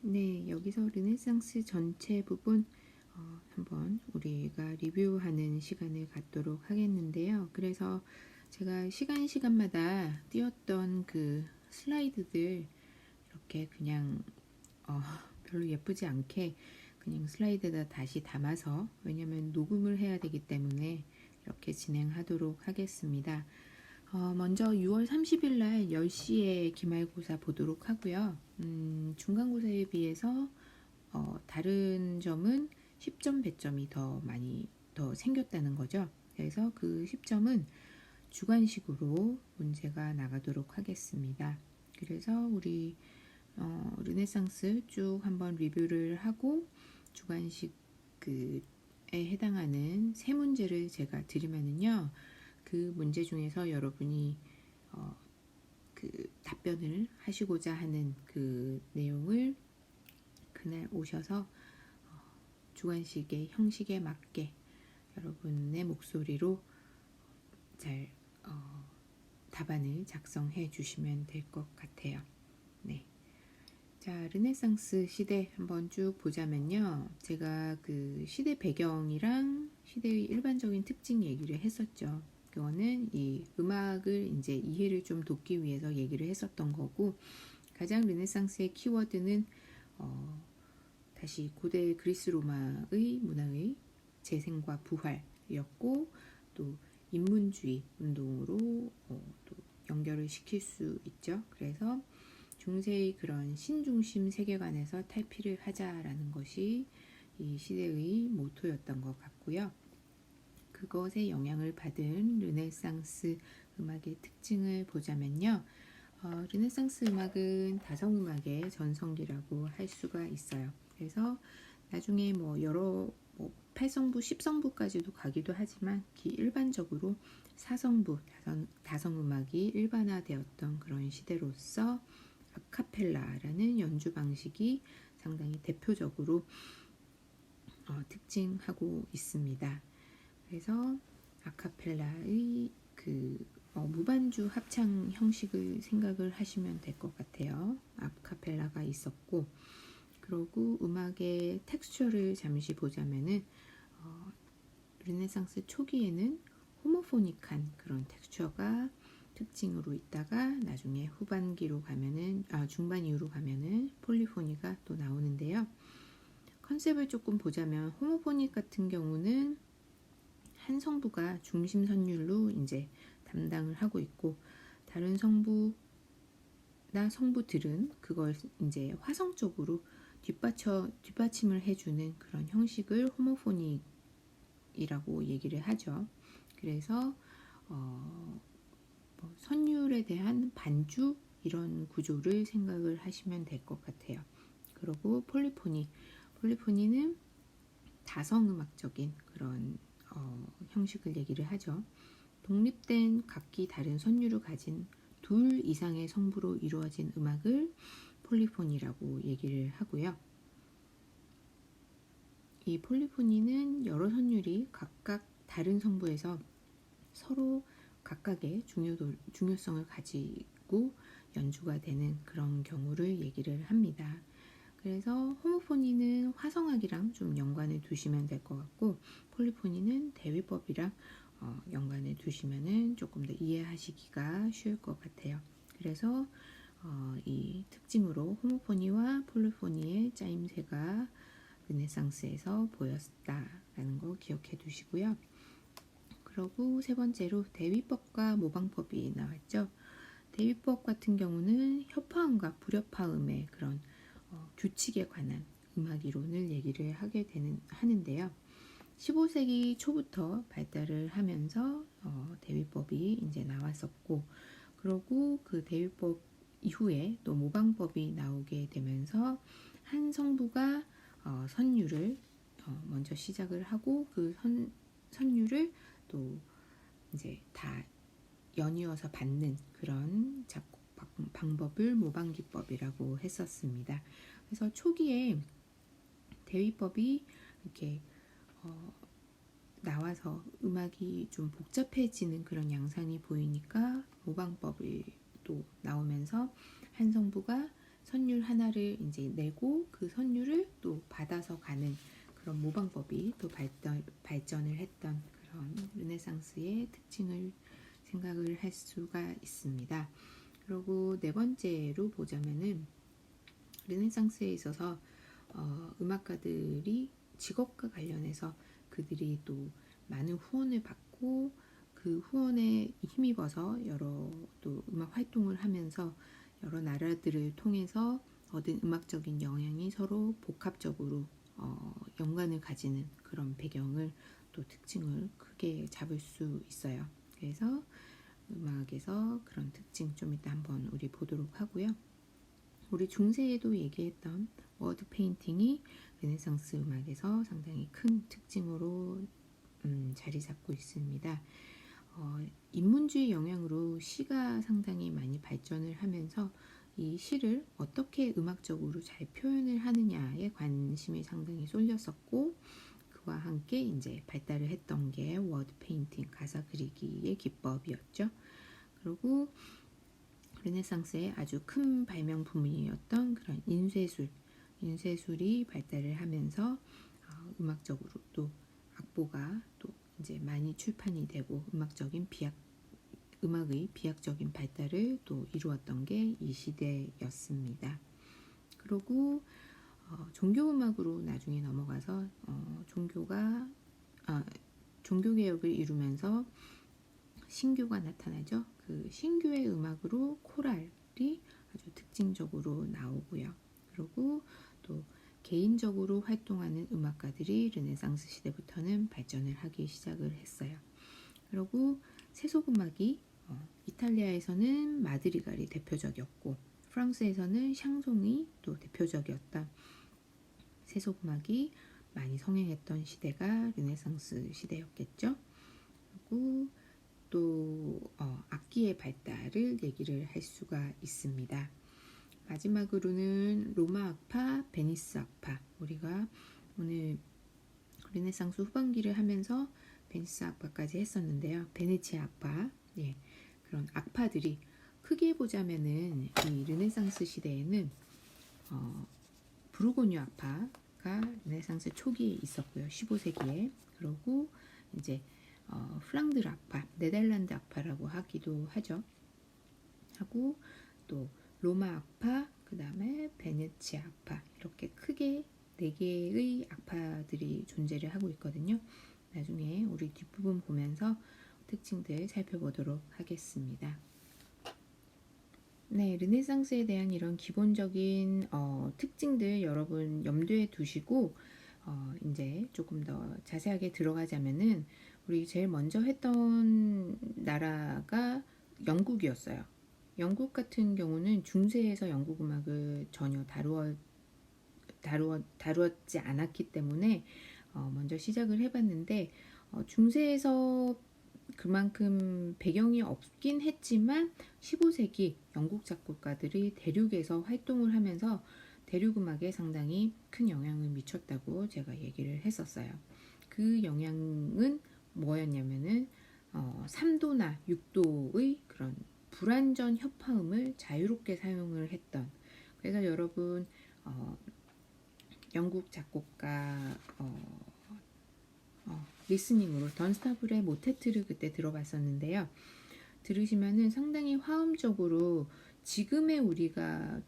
네, 여기서 르네상스 전체 부분 한번 우리가 리뷰하는 시간을 갖도록 하겠는데요. 그래서 제가 시간마다 띄웠던 그 슬라이드들 이렇게 그냥 어, 별로 예쁘지 않게 그냥 슬라이드에다 다시 담아서, 왜냐면 녹음을 해야 되기 때문에 이렇게 진행하도록 하겠습니다. 먼저 6월 30일 날 10시에 기말고사 보도록 하고요. 중간고사에 비해서 다른 점은 10점 배점이 더 많이 더 생겼다는 거죠. 그래서 그 10점은 주관식으로 문제가 나가도록 하겠습니다. 그래서 우리 르네상스 쭉 한번 리뷰를 하고 주관식 그에 해당하는 세 문제를 제가 드리면은요, 그 문제 중에서 여러분이 그 답변을 하시고자 하는 그 내용을 그날 오셔서 주관식의 형식에 맞게 여러분의 목소리로 잘 답안을 작성해 주시면 될 것 같아요. 네. 자, 르네상스 시대 한번 쭉 보자면요. 제가 그 시대 배경이랑 시대의 일반적인 특징 얘기를 했었죠. 그거는 이 음악을 이제 이해를 좀 돕기 위해서 얘기를 했었던 거고, 가장 르네상스의 키워드는 다시 고대 그리스 로마의 문화의 재생과 부활이었고, 또 인문주의 운동으로 또 연결을 시킬 수 있죠. 그래서 중세의 그런 신중심 세계관에서 탈피를 하자라는 것이 이 시대의 모토였던 것 같고요. 그것에 영향을 받은 르네상스 음악의 특징을 보자면요. 르네상스 음악은 다성음악의 전성기라고 할 수가 있어요. 그래서 나중에 뭐 여러 8성부, 10성부까지도 가기도 하지만 일반적으로 4성부, 다성음악이 일반화되었던 그런 시대로서 아카펠라라는 연주 방식이 상당히 대표적으로 특징하고 있습니다. 그래서 아카펠라의 그 무반주 합창 형식을 생각을 하시면 될 것 같아요. 아카펠라가 있었고, 그리고 음악의 텍스처를 잠시 보자면은 르네상스 초기에는 호모포닉한 그런 텍스처가 특징으로 있다가 나중에 후반기로 가면은 중반 이후로 가면은 폴리포니가 또 나오는데요. 컨셉을 조금 보자면 호모포닉 같은 경우는 한 성부가 중심 선율로 이제 담당을 하고 있고, 다른 성부나 성부들은 그걸 이제 화성적으로 뒷받침을 해주는 그런 형식을 호모포닉이라고 얘기를 하죠. 그래서 선율에 대한 반주 이런 구조를 생각을 하시면 될 것 같아요. 그리고 폴리포니는 다성음악적인 그런 형식을 얘기를 하죠. 독립된 각기 다른 선율을 가진 둘 이상의 성부로 이루어진 음악을 폴리포니라고 얘기를 하고요. 이 폴리포니는 여러 선율이 각각 다른 성부에서 서로 각각의 중요성을 가지고 연주가 되는 그런 경우를 얘기를 합니다. 그래서 호모포니는 화성학이랑 좀 연관을 두시면 될 것 같고, 폴리포니는 대위법이랑 연관을 두시면 조금 더 이해하시기가 쉬울 것 같아요. 그래서 이 특징으로 호모포니와 폴리포니의 짜임새가 르네상스에서 보였다라는 거 기억해 두시고요. 그리고 세 번째로 대위법과 모방법이 나왔죠. 대위법 같은 경우는 협화음과 불협화음의 그런 규칙에 관한 음악 이론을 얘기를 하는데요. 15세기 초부터 발달을 하면서 대위법이 이제 나왔었고, 그리고 그 대위법 이후에 또 모방법이 나오게 되면서 한 성부가 선율을 먼저 시작을 하고, 그 선율을 또 이제 다 연이어서 받는 그런 작곡 방법을 모방기법이라고 했었습니다. 그래서 초기에 대위법이 이렇게 나와서 음악이 좀 복잡해지는 그런 양상이 보이니까 모방법이 또 나오면서 한 성부가 선율 하나를 이제 내고 그 선율을 또 받아서 가는 그런 모방법이 또 발전을 했던 그런 르네상스의 특징을 생각을 할 수가 있습니다. 그리고 네 번째로 보자면은 르네상스에 있어서 음악가들이 직업과 관련해서 그들이 또 많은 후원을 받고 그 후원에 힘입어서 여러 또 음악 활동을 하면서 여러 나라들을 통해서 얻은 음악적인 영향이 서로 복합적으로 연관을 가지는 그런 배경을 또 특징을 크게 잡을 수 있어요. 그래서 음악에서 그런 특징 좀 이따 한번 우리 보도록 하고요. 우리 중세에도 얘기했던 워드 페인팅이 르네상스 음악에서 상당히 큰 특징으로 자리 잡고 있습니다. 인문주의 영향으로 시가 상당히 많이 발전을 하면서 이 시를 어떻게 음악적으로 잘 표현을 하느냐에 관심이 상당히 쏠렸었고 그와 함께 이제 발달을 했던 게 워드 페인팅, 가사 그리기의 기법이었죠. 그리고 르네상스의 아주 큰 발명품이었던 그런 인쇄술이 발달을 하면서 음악적으로 또 악보가 또 이제 많이 출판이 되고 음악의 비약적인 발달을 또 이루었던 게 이 시대였습니다. 그리고 종교음악으로 나중에 넘어가서 종교개혁을 이루면서 신교가 나타나죠. 그 신교의 음악으로 코랄이 아주 특징적으로 나오고요. 그리고 또 개인적으로 활동하는 음악가들이 르네상스 시대부터는 발전을 하기 시작을 했어요. 그리고 세속음악이 이탈리아에서는 마드리갈이 대표적이었고 프랑스에서는 샹송이 또 대표적이었던 세속음악이 많이 성행했던 시대가 르네상스 시대였겠죠. 그리고 또 악기의 발달을 얘기를 할 수가 있습니다. 마지막으로는 로마 악파, 베니스 악파. 우리가 오늘 르네상스 후반기를 하면서 베니스 악파까지 했었는데요. 베네치아 악파, 그런 악파들이 크게 보자면은 이 르네상스 시대에는 부르고뉴 악파가 르네상스 초기에 있었고요. 15세기에. 그리고 이제 플랑드르 악파, 네덜란드 악파라고 하기도 하죠. 하고 또 로마 악파, 그 다음에 베네치아 악파 이렇게 크게 4개의 악파들이 존재를 하고 있거든요. 나중에 우리 뒷부분 보면서 특징들 살펴보도록 하겠습니다. 네, 르네상스에 대한 이런 기본적인 특징들 여러분 염두에 두시고 이제 조금 더 자세하게 들어가자면은 우리 제일 먼저 했던 나라가 영국이었어요. 영국 같은 경우는 중세에서 영국 음악을 전혀 다루었지 않았기 때문에 먼저 시작을 해봤는데 중세에서 그만큼 배경이 없긴 했지만 15세기 영국 작곡가들이 대륙에서 활동을 하면서 대륙음악에 상당히 큰 영향을 미쳤다고 제가 얘기를 했었어요. 그 영향은 뭐였냐면은 3도나 6도의 그런 불완전 협화음을 자유롭게 사용을 했던, 그래서 여러분 영국 작곡가 리스닝으로 던스타블의 모테트를 그때 들어봤었는데요. 들으시면은 상당히 화음적으로 지금의 우리가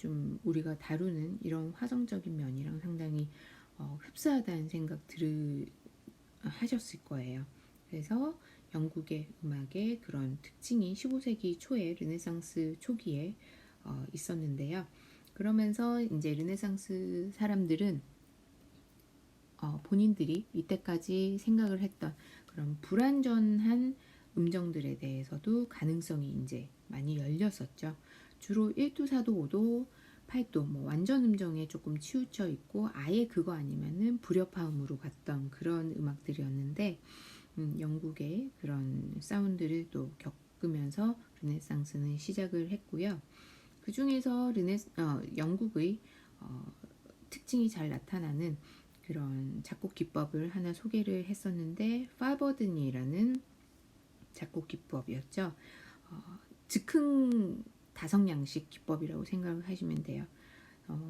다루는 이런 화성적인 면이랑 상당히 흡사하다는 생각 하셨을 거예요. 그래서 영국의 음악의 그런 특징이 15세기 초에 르네상스 초기에 있었는데요. 그러면서 이제 르네상스 사람들은 본인들이 이때까지 생각을 했던 그런 불완전한 음정들에 대해서도 가능성이 이제 많이 열렸었죠. 주로 1도, 4도, 5도, 8도 뭐 완전 음정에 조금 치우쳐 있고 아예 그거 아니면은 불협화음으로 갔던 그런 음악들이었는데 영국의 그런 사운드를 또 겪으면서 르네상스는 시작을 했고요. 그 중에서 영국의 특징이 잘 나타나는 그런 작곡 기법을 하나 소개를 했었는데 파버드니라는 작곡 기법이었죠. 즉흥 다성양식 기법이라고 생각을 하시면 돼요.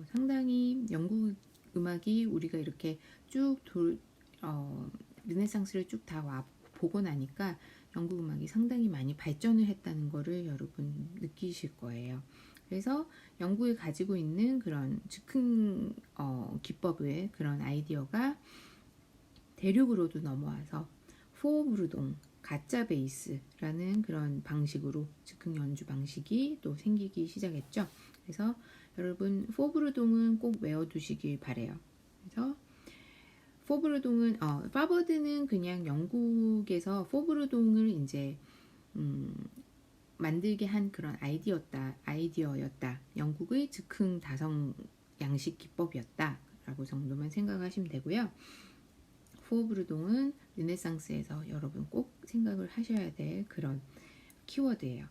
상당히 영국 음악이 우리가 이렇게 르네상스를 쭉 다 보고 나니까 영국 음악이 상당히 많이 발전을 했다는 거를 여러분 느끼실 거예요. 그래서 영국이 가지고 있는 그런 즉흥 기법의 그런 아이디어가 대륙으로도 넘어와서 포브르동, 가짜 베이스라는 그런 방식으로 즉흥 연주 방식이 또 생기기 시작했죠. 그래서 여러분 포브르동은 꼭 외워두시길 바래요. 그래서 포브르동은 파버드는 그냥 영국에서 포브르동을 이제 만들게 한 그런 아이디어였다. 영국의 즉흥 다성 양식 기법이었다라고 정도만 생각하시면 되고요. 포브르동은 르네상스에서 여러분 꼭 생각을 하셔야 될 그런 키워드예요.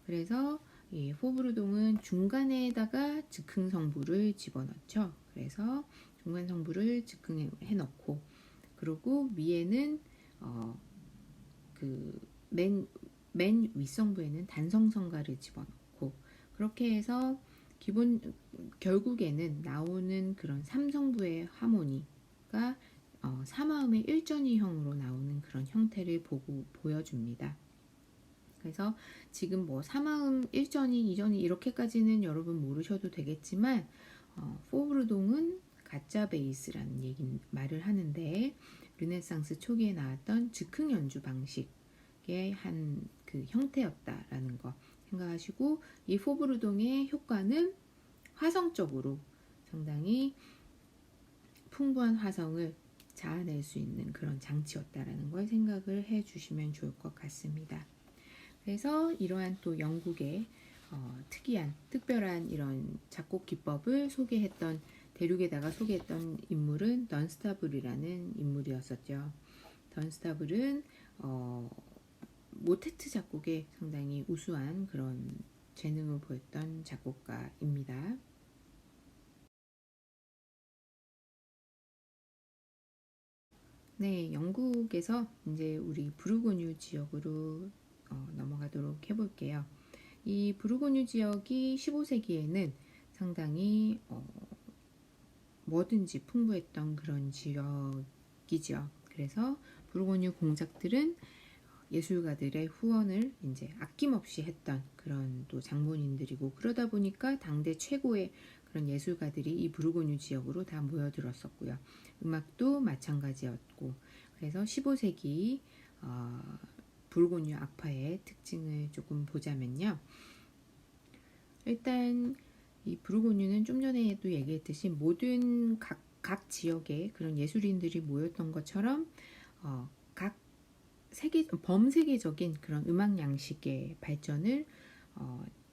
그래서 이 포브르동은 중간에다가 즉흥 성부를 집어넣죠. 그래서 중간 성부를 즉흥해 넣고, 그리고 위에는 맨 윗성부에는 단성성가를 집어넣고, 그렇게 해서 결국에는 나오는 그런 삼성부의 하모니가 3화음의 1전이형으로 나오는 그런 형태를 보여줍니다. 그래서 지금 뭐 3화음 1전이, 2전이 이렇게까지는 여러분 모르셔도 되겠지만 포브르동은 가짜 베이스라는 말을 하는데, 르네상스 초기에 나왔던 즉흥 연주 방식의 한 그 형태였다라는 거 생각하시고, 이 포브르동의 효과는 화성적으로 상당히 풍부한 화성을 자아낼 수 있는 그런 장치였다라는 걸 생각을 해 주시면 좋을 것 같습니다. 그래서 이러한 또 영국의 특별한 이런 작곡 기법을 대륙에다가 소개했던 인물은 던스타블이라는 인물이었었죠. 던스타블은 모테트 작곡에 상당히 우수한 그런 재능을 보였던 작곡가입니다. 네, 영국에서 이제 우리 부르고뉴 지역으로 넘어가도록 해볼게요. 이 부르고뉴 지역이 15세기에는 상당히 뭐든지 풍부했던 그런 지역이죠. 그래서 부르고뉴 공작들은 예술가들의 후원을 이제 아낌없이 했던 그런 또 장본인들이고, 그러다 보니까 당대 최고의 그런 예술가들이 이 부르고뉴 지역으로 다 모여들었었고요. 음악도 마찬가지였고, 그래서 15세기 부르고뉴 악파의 특징을 조금 보자면요. 일단 이 부르고뉴는 좀 전에도 얘기했듯이 모든 각 지역에 그런 예술인들이 모였던 것처럼 각 범세계적인 그런 음악 양식의 발전을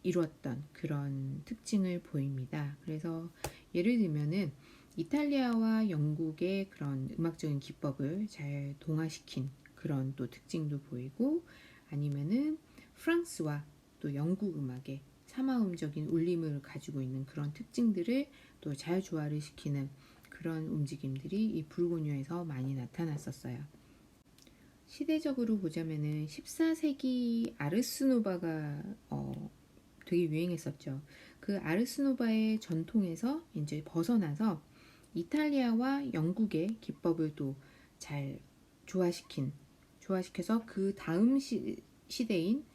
이루었던 그런 특징을 보입니다. 그래서 예를 들면은 이탈리아와 영국의 그런 음악적인 기법을 잘 동화시킨 그런 또 특징도 보이고, 아니면은 프랑스와 또 영국 음악의 삼화음적인 울림을 가지고 있는 그런 특징들을 또 잘 조화를 시키는 그런 움직임들이 이 부르고뉴에서 많이 나타났었어요. 시대적으로 보자면은 14세기 아르스노바가 되게 유행했었죠. 그 아르스노바의 전통에서 이제 벗어나서 이탈리아와 영국의 기법을 또 잘 조화시켜서 그 다음 시대인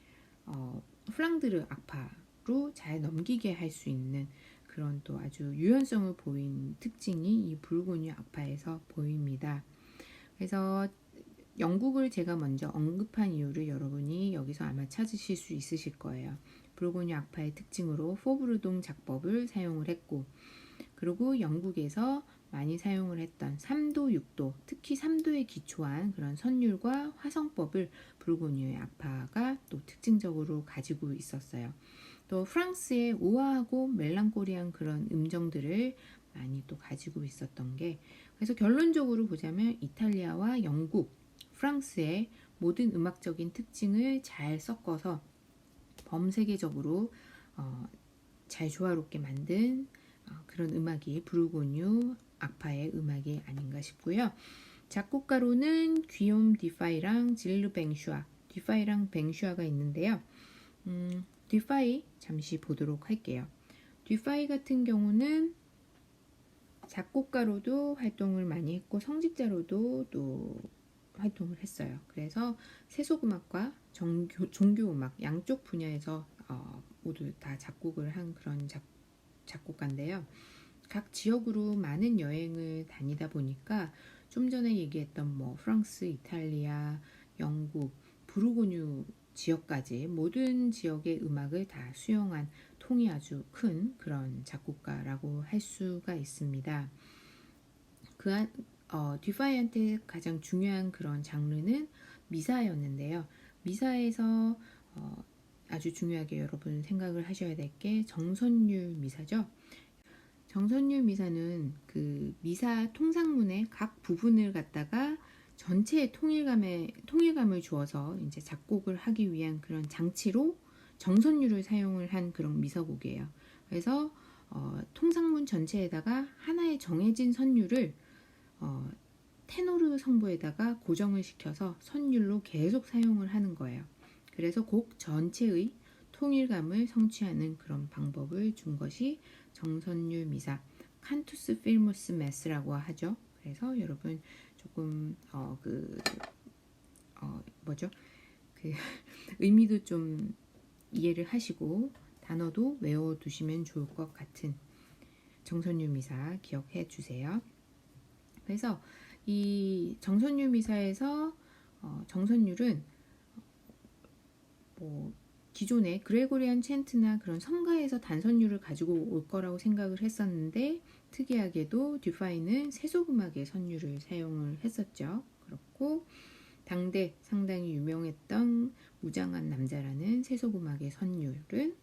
플랑드르 악파로 잘 넘기게 할 수 있는 그런 또 아주 유연성을 보인 특징이 이 부르고뉴 악파에서 보입니다. 그래서 영국을 제가 먼저 언급한 이유를 여러분이 여기서 아마 찾으실 수 있으실 거예요. 부르고뉴 악파의 특징으로 포브르동 작법을 사용을 했고, 그리고 영국에서 많이 사용을 했던 3도, 6도, 특히 3도에 기초한 그런 선율과 화성법을 부르고뉴의 악파가 또 특징적으로 가지고 있었어요. 또 프랑스의 우아하고 멜랑콜리한 그런 음정들을 많이 또 가지고 있었던 게, 그래서 결론적으로 보자면 이탈리아와 영국, 프랑스의 모든 음악적인 특징을 잘 섞어서 범세계적으로 잘 조화롭게 만든 그런 음악이 부르고뉴 악파의 음악이 아닌가 싶고요. 작곡가로는 귀욤 디파이랑 질르 뱅슈아, 디파이랑 뱅슈아가 있는데요. 디파이 잠시 보도록 할게요. 디파이 같은 경우는 작곡가로도 활동을 많이 했고 성직자로도 또 활동을 했어요. 그래서 세속음악과 종교음악 양쪽 분야에서 모두 다 작곡을 한 그런 작곡가인데요. 각 지역으로 많은 여행을 다니다 보니까 좀 전에 얘기했던 뭐 프랑스, 이탈리아, 영국, 부르고뉴 지역까지 모든 지역의 음악을 다 수용한 통이 아주 큰 그런 작곡가라고 할 수가 있습니다. 듀파이한테 가장 중요한 그런 장르는 미사였는데요. 미사에서 아주 중요하게 여러분 생각을 하셔야 될 게 정선율 미사죠. 정선율 미사는 그 미사 통상문의 각 부분을 갖다가 전체의 통일감을 주어서 이제 작곡을 하기 위한 그런 장치로 정선율을 사용을 한 그런 미사곡이에요. 그래서 통상문 전체에다가 하나의 정해진 선율을 테노르 성부에다가 고정을 시켜서 선율로 계속 사용을 하는 거예요. 그래서 곡 전체의 통일감을 성취하는 그런 방법을 준 것이 정선율 미사, 칸투스 필무스 메스라고 하죠. 그래서 여러분 조금 그 의미도 좀 이해를 하시고 단어도 외워두시면 좋을 것 같은 정선율 미사 기억해 주세요. 그래서 이 정선율 미사에서 정선율은 뭐 기존의 그레고리안 챈트나 그런 성가에서 단선율을 가지고 올 거라고 생각을 했었는데 특이하게도 듀파이는 세속음악의 선율을 사용을 했었죠. 그렇고 당대 상당히 유명했던 무장한 남자라는 세속음악의 선율은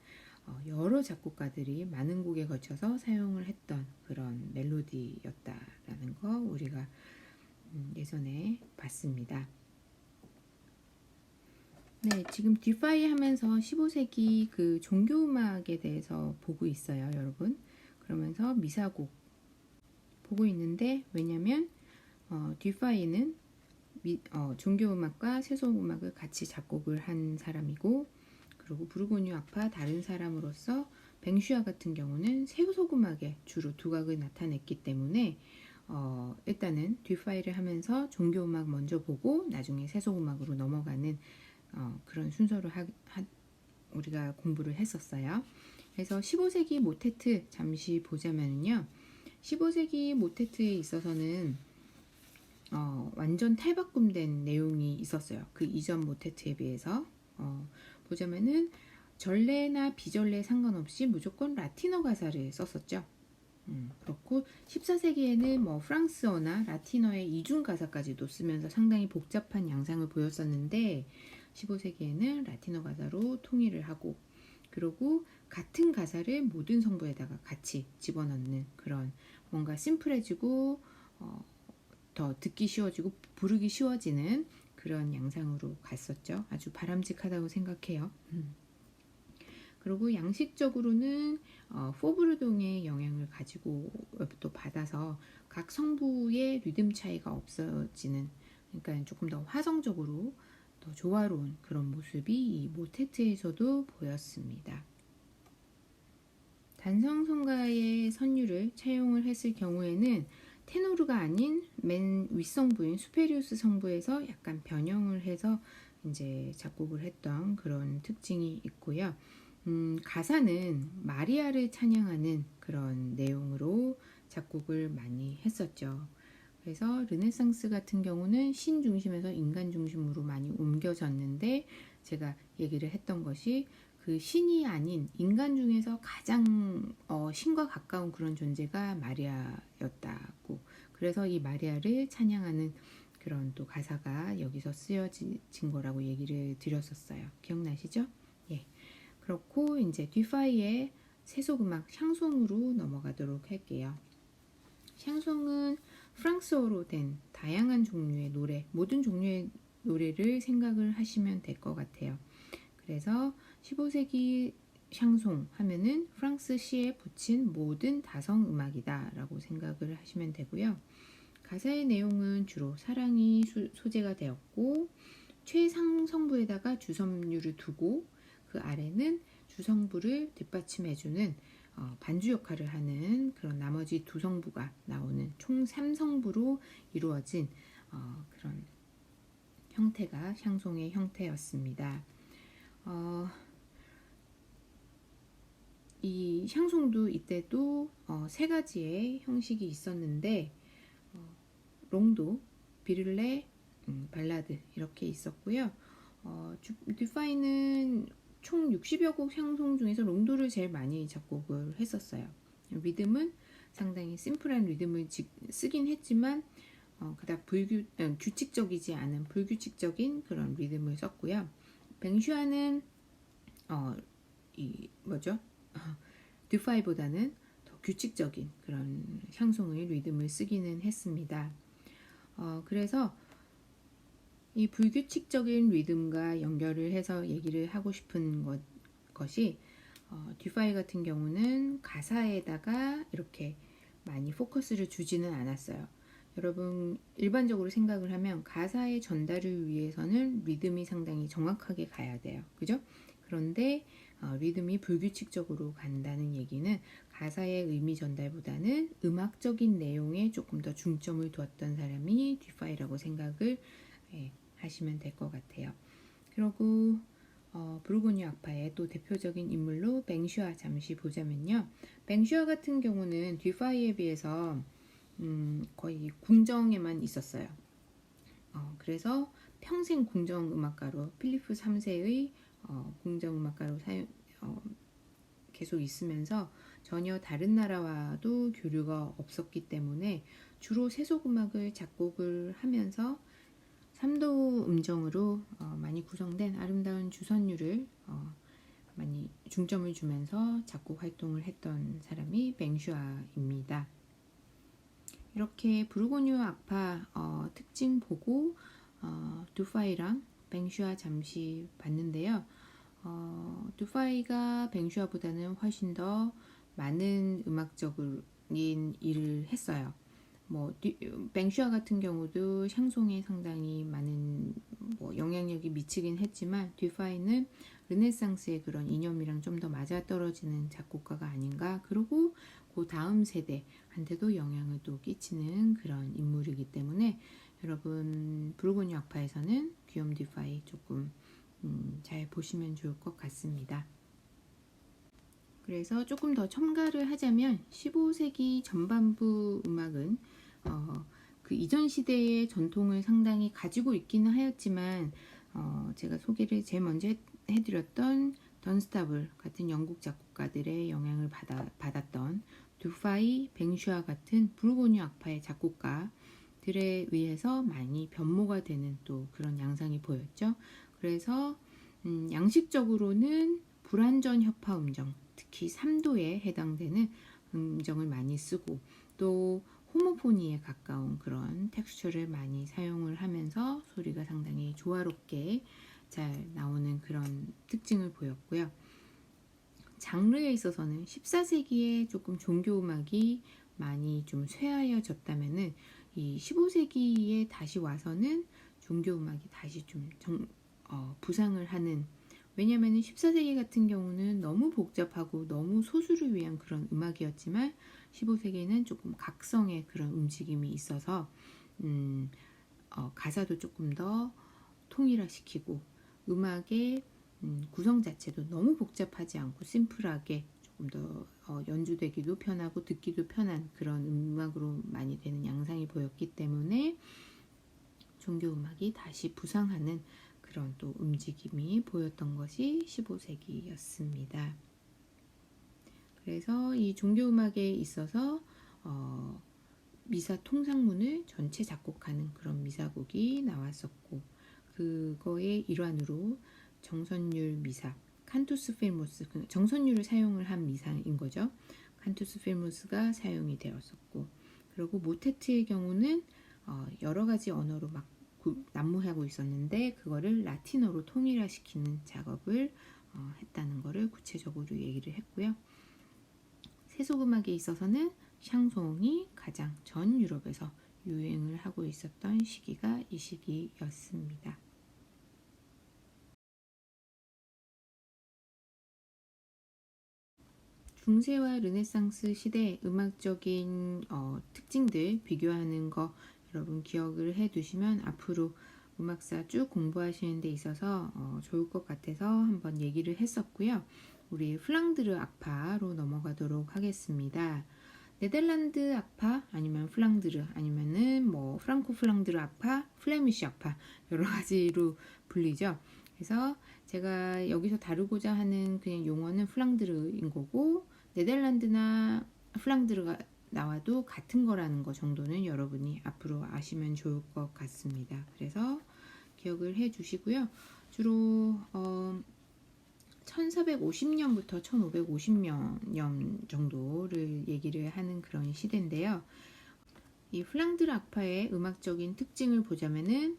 여러 작곡가들이 많은 곡에 걸쳐서 사용을 했던 그런 멜로디였다라는 거 우리가 예전에 봤습니다. 네, 지금 듀파이 하면서 15세기 그 종교음악에 대해서 보고 있어요, 여러분. 그러면서 미사곡 보고 있는데 왜냐면 듀파이는 종교음악과 세속음악을 같이 작곡을 한 사람이고 그리고 부르고뉴 아파 다른 사람으로서 뱅슈아 같은 경우는 세속음악에 주로 두각을 나타냈기 때문에 일단은 듀파이를 하면서 종교음악 먼저 보고 나중에 세속음악으로 넘어가는 그런 순서로 우리가 공부를 했었어요. 그래서 15세기 모테트 잠시 보자면요. 15세기 모테트에 있어서는 완전 탈바꿈된 내용이 있었어요. 그 이전 모테트에 비해서 보자면은 전래나 비전래 상관없이 무조건 라틴어 가사를 썼었죠. 그렇고 14세기에는 뭐 프랑스어나 라틴어의 이중 가사까지도 쓰면서 상당히 복잡한 양상을 보였었는데 15세기에는 라틴어 가사로 통일을 하고 그리고 같은 가사를 모든 성부에다가 같이 집어넣는 그런 뭔가 심플해지고 더 듣기 쉬워지고 부르기 쉬워지는 그런 양상으로 갔었죠. 아주 바람직하다고 생각해요. 그리고 양식적으로는 포브르동의 영향을 가지고 또 받아서 각 성부의 리듬 차이가 없어지는 그러니까 조금 더 화성적으로 더 조화로운 그런 모습이 이 모테트에서도 보였습니다. 단성성가의 선율을 차용을 했을 경우에는 테노르가 아닌 맨 윗성부인 수페리우스 성부에서 약간 변형을 해서 이제 작곡을 했던 그런 특징이 있고요. 가사는 마리아를 찬양하는 그런 내용으로 작곡을 많이 했었죠. 그래서 르네상스 같은 경우는 신 중심에서 인간 중심으로 많이 옮겨졌는데 제가 얘기를 했던 것이 그 신이 아닌 인간 중에서 가장 신과 가까운 그런 존재가 마리아였다고. 그래서 이 마리아를 찬양하는 그런 또 가사가 여기서 쓰여진 거라고 얘기를 드렸었어요. 기억나시죠? 예. 그렇고 이제 듀파이의 세속음악 샹송으로 넘어가도록 할게요. 샹송은 프랑스어로 된 다양한 종류의 노래, 모든 종류의 노래를 생각을 하시면 될 것 같아요. 그래서 15세기 샹송 하면은 프랑스 시에 붙인 모든 다성 음악이다 라고 생각을 하시면 되고요. 가사의 내용은 주로 사랑이 소재가 되었고 최상성부에다가 주섬유를 두고 그 아래는 주성부를 뒷받침해주는 반주 역할을 하는 그런 나머지 두 성부가 나오는 총 3성부로 이루어진 그런 형태가 샹송의 형태였습니다. 이 샹송도 이때도 세 가지의 형식이 있었는데 롱도, 비를레, 발라드 이렇게 있었고요. 듀파이는 총 60여 곡 샹송 중에서 롱도를 제일 많이 작곡을 했었어요. 리듬은 상당히 심플한 리듬을 쓰긴 했지만 그닥 규칙적이지 않은 불규칙적인 그런 리듬을 썼고요. 뱅슈아는 듀파이보다는 더 규칙적인 그런 샹송의 리듬을 쓰기는 했습니다. 그래서 이 불규칙적인 리듬과 연결을 해서 얘기를 하고 싶은 것이 듀파이 같은 경우는 가사에다가 이렇게 많이 포커스를 주지는 않았어요. 여러분 일반적으로 생각을 하면 가사의 전달을 위해서는 리듬이 상당히 정확하게 가야 돼요. 그죠? 그런데 리듬이 불규칙적으로 간다는 얘기는 가사의 의미 전달보다는 음악적인 내용에 조금 더 중점을 두었던 사람이 듀파이라고 생각을 하시면 될 것 같아요. 그리고 부르고뉴 악파의 또 대표적인 인물로 뱅슈아 잠시 보자면요. 뱅슈아 같은 경우는 듀파이에 비해서 거의 궁정에만 있었어요. 그래서 평생 궁정음악가로 필리프 3세의 궁정음악가로 계속 있으면서 전혀 다른 나라와도 교류가 없었기 때문에 주로 세속음악을 작곡을 하면서 3도 음정으로 많이 구성된 아름다운 주선율을 많이 중점을 주면서 작곡 활동을 했던 사람이 뱅슈아입니다. 이렇게 부르고뉴 악파 특징 보고 듀파이랑 뱅슈아 잠시 봤는데요. 듀파이가 뱅슈아보다는 훨씬 더 많은 음악적인 일을 했어요. 뱅슈아 같은 경우도 샹송에 상당히 많은 영향력이 미치긴 했지만 듀파이는 르네상스의 그런 이념이랑 좀 더 맞아떨어지는 작곡가가 아닌가. 그리고 그 다음 세대한테도 영향을 또 끼치는 그런 인물이기 때문에 여러분 부르고뉴 악파에서는 귀염 듀파이 조금 잘 보시면 좋을 것 같습니다. 그래서 조금 더 첨가를 하자면 15세기 전반부 음악은 그 이전 시대의 전통을 상당히 가지고 있기는 하였지만 제가 소개를 제일 먼저 해드렸던 던스타블 같은 영국 작곡가들의 영향을 받았던 듀파이, 뱅슈아 같은 부르고뉴 악파의 작곡가들에 의해서 많이 변모가 되는 또 그런 양상이 보였죠. 그래서 양식적으로는 불완전 협화 음정, 특히 3도에 해당되는 음정을 많이 쓰고 또 호모포니에 가까운 그런 텍스처를 많이 사용을 하면서 소리가 상당히 조화롭게 잘 나오는 그런 특징을 보였고요. 장르에 있어서는 14세기에 조금 종교음악이 많이 좀 쇠하여졌다면은 이 15세기에 다시 와서는 종교음악이 다시 좀 부상을 하는, 왜냐하면 14세기 같은 경우는 너무 복잡하고 너무 소수를 위한 그런 음악이었지만 15세기는 조금 각성의 그런 움직임이 있어서 가사도 조금 더 통일화시키고 음악의 구성 자체도 너무 복잡하지 않고 심플하게 조금 더 연주되기도 편하고 듣기도 편한 그런 음악으로 많이 되는 양상이 보였기 때문에 종교음악이 다시 부상하는 그런 또 움직임이 보였던 것이 15세기였습니다. 그래서 이 종교음악에 있어서 미사 통상문을 전체 작곡하는 그런 미사곡이 나왔었고 그거의 일환으로 정선율 미사, 칸투스 필모스, 정선율을 사용을 한 미사인 거죠. 칸투스 필모스가 사용이 되었었고, 그리고 모테트의 경우는 여러 가지 언어로 막 난무하고 있었는데 그거를 라틴어로 통일화시키는 작업을 했다는 것을 구체적으로 얘기를 했고요. 세속음악에 있어서는 샹송이 가장 전 유럽에서 유행을 하고 있었던 시기가 이 시기였습니다. 중세와 르네상스 시대 음악적인 특징들 비교하는 거 여러분 기억을 해 두시면 앞으로 음악사 쭉 공부하시는 데 있어서 좋을 것 같아서 한번 얘기를 했었고요. 우리 플랑드르 악파로 넘어가도록 하겠습니다. 네덜란드 악파 아니면 플랑드르 아니면은 뭐 프랑코 플랑드르 악파, 플레미쉬 악파 여러 가지로 불리죠. 그래서 제가 여기서 다루고자 하는 그냥 용어는 플랑드르인 거고 네덜란드나 플랑드르가 나와도 같은 거라는 거 정도는 여러분이 앞으로 아시면 좋을 것 같습니다. 그래서 기억을 해 주시고요. 주로 1450년부터 1550년 정도를 얘기를 하는 그런 시대인데요. 이 플랑드르 악파의 음악적인 특징을 보자면은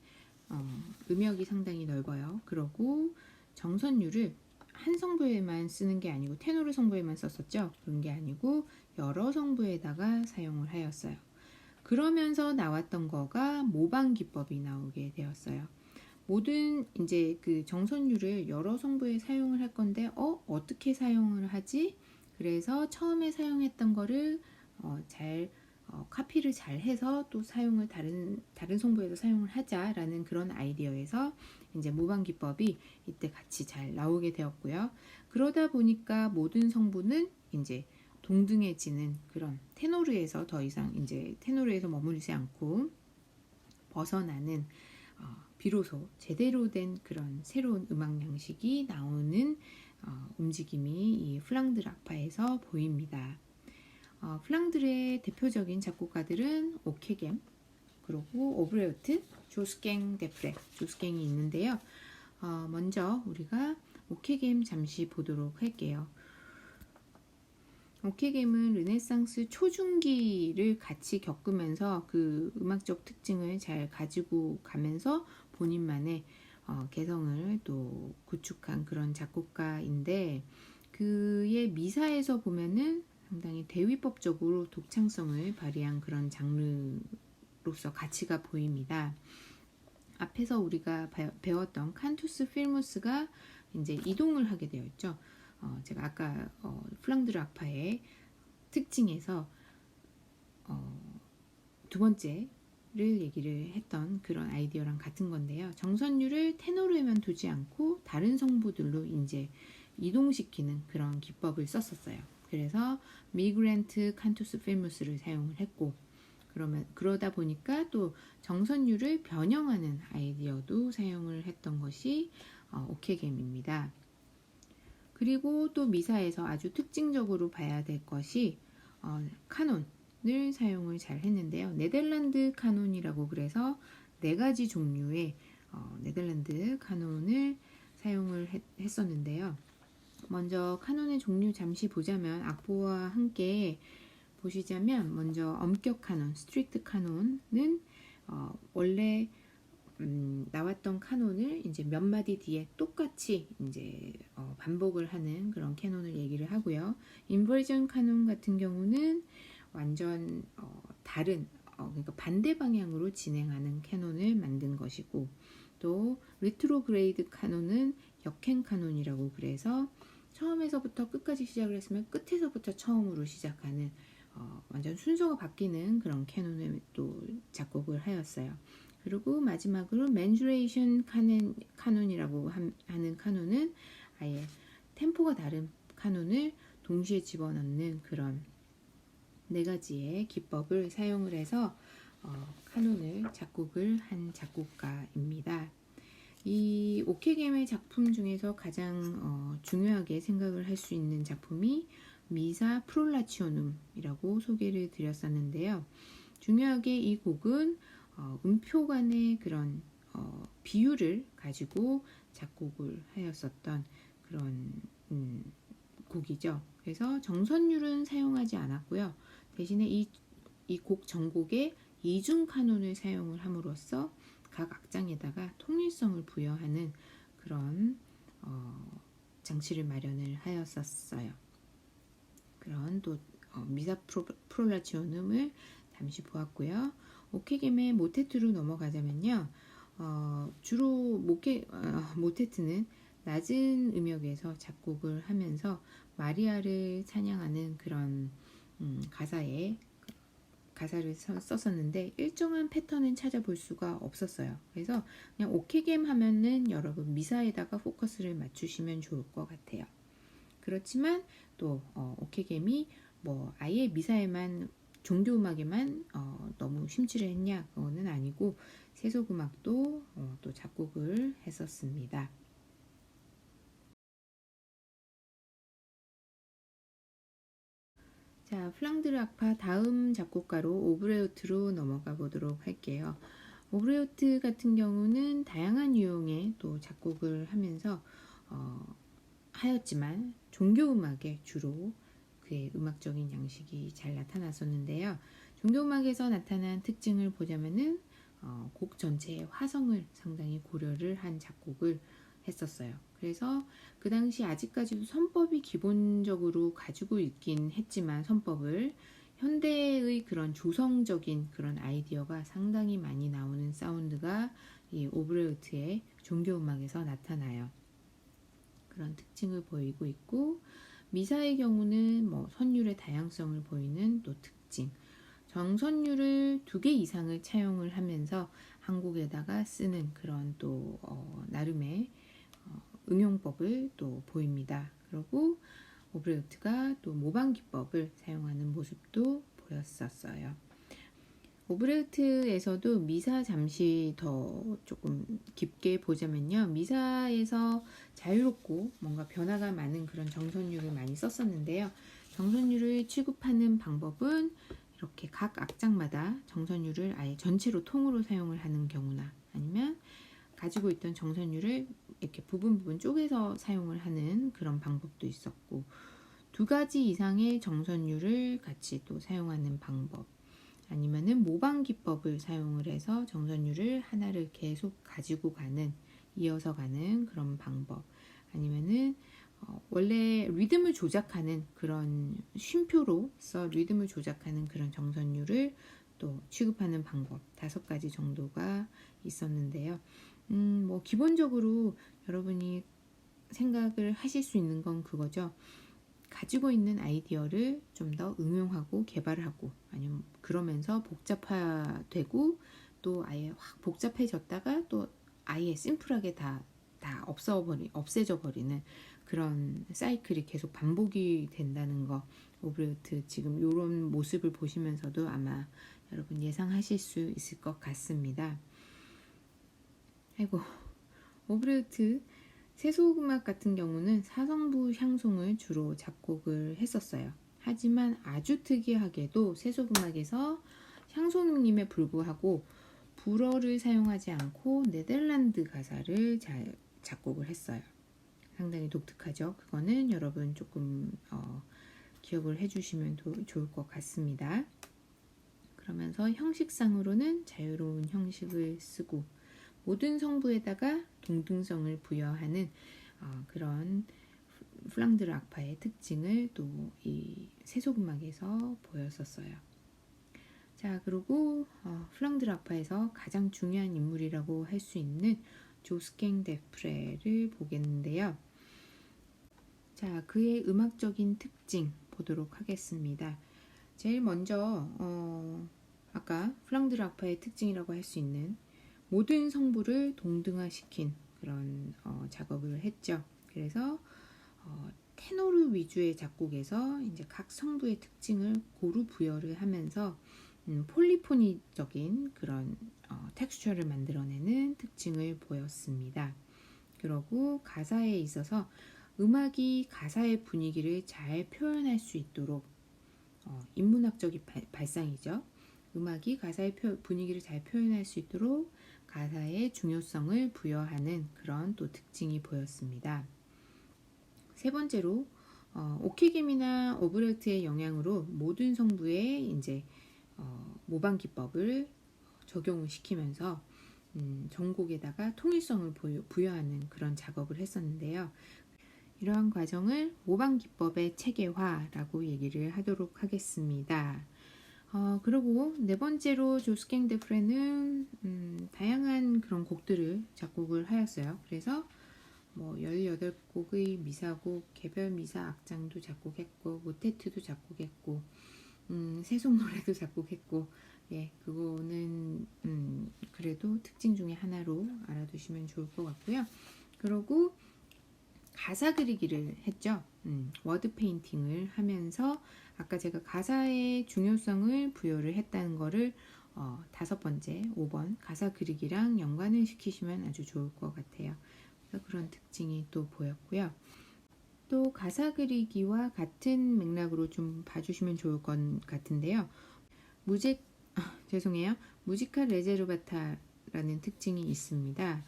음역이 상당히 넓어요. 그러고 정선율을 한 성부에만 쓰는 게 아니고 테노르 성부에만 썼었죠. 그런 게 아니고 여러 성부에다가 사용을 하였어요. 그러면서 나왔던 거가 모방 기법이 나오게 되었어요. 모든 이제 그 정선율을 여러 성부에 사용을 할 건데 어떻게 사용을 하지? 그래서 처음에 사용했던 거를 잘 카피를 잘 해서 또 사용을 다른 성부에서 사용을 하자라는 그런 아이디어에서 이제 모방 기법이 이때 같이 잘 나오게 되었고요. 그러다 보니까 모든 성부는 이제 동등해지는 그런 테노르에서 더 이상 이제 테노르에서 머무르지 않고 벗어나는 비로소 제대로 된 그런 새로운 음악 양식이 나오는 움직임이 이 플랑드르 악파에서 보입니다. 플랑드르의 대표적인 작곡가들은 오케겜, 그리고 오브레우트, 조스갱 데프레, 조스갱이 있는데요. 먼저 우리가 오케겜 잠시 보도록 할게요. 오케겜은 르네상스 초중기를 같이 겪으면서 그 음악적 특징을 잘 가지고 가면서 본인만의 개성을 또 구축한 그런 작곡가인데 그의 미사에서 보면은 상당히 대위법적으로 독창성을 발휘한 그런 장르로서 가치가 보입니다. 앞에서 우리가 배웠던 칸투스 필무스가 이제 이동을 하게 되어 있죠. 제가 아까 플랑드르 악파의 특징에서 두 번째를 얘기를 했던 그런 아이디어랑 같은 건데요. 정선율을 테노르에만 두지 않고 다른 성부들로 이제 이동시키는 그런 기법을 썼었어요. 그래서 미그랜트 칸투스 필무스를 사용을 했고 그러다 보니까 또 정선율을 변형하는 아이디어도 사용을 했던 것이 오케겜입니다. 그리고 또 미사에서 아주 특징적으로 봐야 될 것이 카논을 사용을 잘 했는데요. 네덜란드 카논이라고 그래서 네 가지 종류의 네덜란드 카논을 사용을 했었는데요. 먼저 카논의 종류 잠시 보자면 악보와 함께 보시자면 먼저 엄격 카논, 스트릭트 카논은 원래 나왔던 카논을 이제 몇 마디 뒤에 똑같이 이제 반복을 하는 그런 캐논을 얘기를 하고요. 인버전 카논 같은 경우는 완전 다른 그러니까 반대 방향으로 진행하는 캐논을 만든 것이고 또 리트로그레이드 카논은 역행 카논이라고 그래서 처음에서부터 끝까지 시작을 했으면 끝에서부터 처음으로 시작하는 완전 순서가 바뀌는 그런 캐논을 또 작곡을 하였어요. 그리고 마지막으로 맨주레이션 카논이라고 하는 카논은 아예 템포가 다른 카논을 동시에 집어넣는 그런 네 가지의 기법을 사용을 해서 카논을 작곡을 한 작곡가입니다. 이 오케겜의 작품 중에서 가장 중요하게 생각을 할 수 있는 작품이 미사 프롤라치오눔이라고 소개를 드렸었는데요. 중요하게 이 곡은 음표 간의 그런 비율을 가지고 작곡을 하였었던 그런 곡이죠. 그래서 정선율은 사용하지 않았고요. 대신에 이 곡 전곡에 이중 카논을 사용을 함으로써 각 악장에다가 통일성을 부여하는 그런 장치를 마련을 하였었어요. 그런 또 미사 프롤라치오눔을 잠시 보았고요. 오케겜의 모테트로 넘어가자면요. 주로 모테트는 낮은 음역에서 작곡을 하면서 마리아를 찬양하는 그런 가사를 썼었는데 일정한 패턴은 찾아볼 수가 없었어요. 그래서 그냥 오케겜 하면은 여러분 미사에다가 포커스를 맞추시면 좋을 것 같아요. 그렇지만 또 오케겜이 뭐 아예 미사에만 종교음악에만 너무 심취를 했냐 그거는 아니고 세속음악도 또 작곡을 했었습니다. 자, 플랑드르 악파 다음 작곡가로 오브레우트로 넘어가 보도록 할게요. 오브레우트 같은 경우는 다양한 유형의 또 작곡을 하면서 하였지만 종교음악에 주로 그의 음악적인 양식이 잘 나타났었는데요. 종교음악에서 나타난 특징을 보자면은 곡 전체의 화성을 상당히 고려를 한 작곡을 했었어요. 그래서 그 당시 아직까지도 선법이 기본적으로 가지고 있긴 했지만 선법을 현대의 그런 조성적인 그런 아이디어가 상당히 많이 나오는 사운드가 이 오브레우트의 종교음악에서 나타나요. 그런 특징을 보이고 있고 미사의 경우는 뭐 선율의 다양성을 보이는 또 특징 정선율을 2개 이상을 차용을 하면서 한 곡에다가 쓰는 그런 또 나름의 응용법을 또 보입니다. 그리고 오브레우트가 또 모방 기법을 사용하는 모습도 보였었어요. 오브레우트에서도 미사 잠시 더 조금 깊게 보자면요. 미사에서 자유롭고 뭔가 변화가 많은 그런 정선율을 많이 썼었는데요. 정선율을 취급하는 방법은 이렇게 각 악장마다 정선율을 아예 전체로 통으로 사용을 하는 경우나 아니면 가지고 있던 정선율을 이렇게 부분 쪼개서 사용을 하는 그런 방법도 있었고 2가지 이상의 정선율을 같이 또 사용하는 방법 아니면은 모방 기법을 사용을 해서 정선율을 하나를 계속 가지고 가는 이어서 가는 그런 방법 아니면은 원래 리듬을 조작하는 그런 쉼표로서 리듬을 조작하는 그런 정선율을 또 취급하는 방법 5가지 정도가 있었는데요. 뭐 기본적으로 여러분이 생각을 하실 수 있는 건 그거죠. 가지고 있는 아이디어를 좀 더 응용하고 개발하고 아니면 그러면서 복잡화되고 또 아예 확 복잡해졌다가 또 아예 심플하게 다 없애져 버리는 그런 사이클이 계속 반복이 된다는 거 오브레우트 지금 이런 모습을 보시면서도 아마 여러분 예상하실 수 있을 것 같습니다. 아이고 오브레우트 세속음악 같은 경우는 사성부 향송을 주로 작곡을 했었어요. 하지만 아주 특이하게도 세속음악에서 향송임에 불구하고 불어를 사용하지 않고 네덜란드 가사를 작곡을 했어요. 상당히 독특하죠. 그거는 여러분 조금 기억을 해주시면 좋을 것 같습니다. 그러면서 형식상으로는 자유로운 형식을 쓰고 모든 성부에다가 동등성을 부여하는 그런 플랑드르 악파의 특징을 또 이 세속음악에서 보였었어요. 자, 그리고 플랑드르 악파에서 가장 중요한 인물이라고 할 수 있는 조스갱 데프레를 보겠는데요. 자, 그의 음악적인 특징 보도록 하겠습니다. 제일 먼저 아까 플랑드르 악파의 특징이라고 할 수 있는 모든 성부를 동등화시킨 그런 작업을 했죠. 그래서 테노르 위주의 작곡에서 이제 각 성부의 특징을 고루 부여를 하면서 폴리포니적인 그런 텍스처를 만들어내는 특징을 보였습니다. 그리고 가사에 있어서 음악이 가사의 분위기를 잘 표현할 수 있도록 인문학적인 발상이죠. 음악이 가사의 분위기를 잘 표현할 수 있도록 가사의 중요성을 부여하는 그런 또 특징이 보였습니다. 세 번째로 오케겜이나 오브레트의 영향으로 모든 성부에 이제 모방 기법을 적용을 시키면서 전곡에다가 통일성을 부여하는 그런 작업을 했었는데요. 이러한 과정을 모방 기법의 체계화라고 얘기를 하도록 하겠습니다. 그리고 네 번째로 조스갱 데프레는 다양한 그런 곡들을 작곡을 하였어요. 그래서 뭐 18곡의 미사곡, 개별 미사 악장도 작곡했고, 모테트도 작곡했고, 세속 노래도 작곡했고, 예, 그거는 그래도 특징 중에 하나로 알아두시면 좋을 것 같고요. 그리고 가사 그리기를 했죠. 워드 페인팅을 하면서 아까 제가 가사의 중요성을 부여를 했다는 거를 5번째, 5번 가사 그리기랑 연관을 시키시면 아주 좋을 것 같아요. 그래서 그런 특징이 또 보였고요. 또 가사 그리기와 같은 맥락으로 좀 봐주시면 좋을 것 같은데요. 죄송해요. 무지카 레제르바타라는 특징이 있습니다.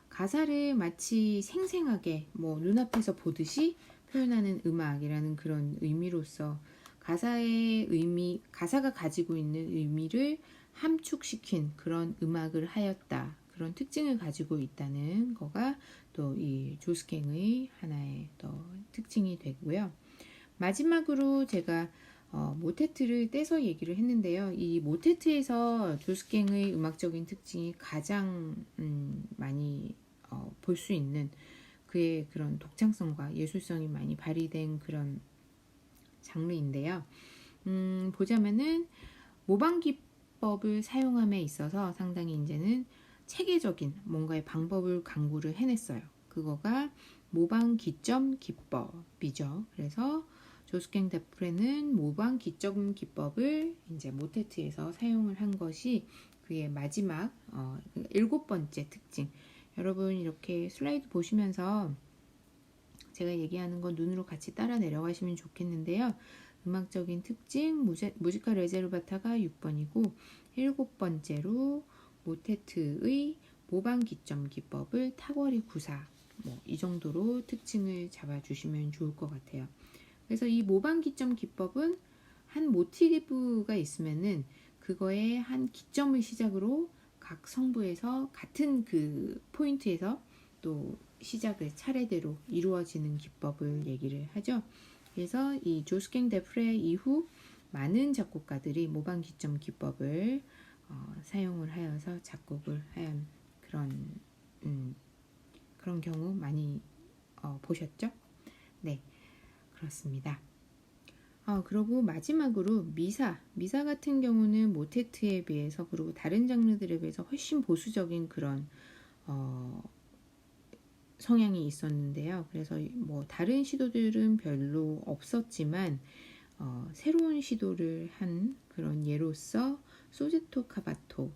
가사를 마치 생생하게 뭐 눈앞에서 보듯이 표현하는 음악이라는 그런 의미로서 가사의 의미, 가사가 가지고 있는 의미를 함축시킨 그런 음악을 하였다. 그런 특징을 가지고 있다는 거가 또 이 조스갱의 하나의 또 특징이 되고요. 마지막으로 제가 모테트를 떼서 얘기를 했는데요. 이 모테트에서 조스갱의 음악적인 특징이 가장 많이 볼 수 있는 그의 그런 독창성과 예술성이 많이 발휘된 그런 장르인데요. 보자면은 모방 기법을 사용함에 있어서 상당히 이제는 체계적인 뭔가의 방법을 강구를 해냈어요. 그거가 모방 기점 기법이죠. 그래서 조스갱 데프레는 모방 기점 기법을 이제 모테트에서 사용을 한 것이 그의 마지막 7번째 특징. 여러분 이렇게 슬라이드 보시면서 제가 얘기하는 건 눈으로 같이 따라 내려가시면 좋겠는데요. 음악적인 특징 무지카 레제르바타가 6번이고 7번째로 모테트의 모방 기점 기법을 탁월히 구사 이 정도로 특징을 잡아주시면 좋을 것 같아요. 그래서 이 모방 기점 기법은 한 모티브가 있으면은 그거의 한 기점을 시작으로 각 성부에서 같은 그 포인트에서 또 시작을 차례대로 이루어지는 기법을 얘기를 하죠. 그래서 이 조스갱 데프레 이후 많은 작곡가들이 모방 기점 기법을 사용을 하여서 작곡을 한 그런 경우 많이 보셨죠? 네, 그렇습니다. 그리고 마지막으로 미사 같은 경우는 모테트에 비해서 그리고 다른 장르들에 비해서 훨씬 보수적인 그런 성향이 있었는데요. 그래서 뭐 다른 시도들은 별로 없었지만 새로운 시도를 한 그런 예로서 소제토 카바토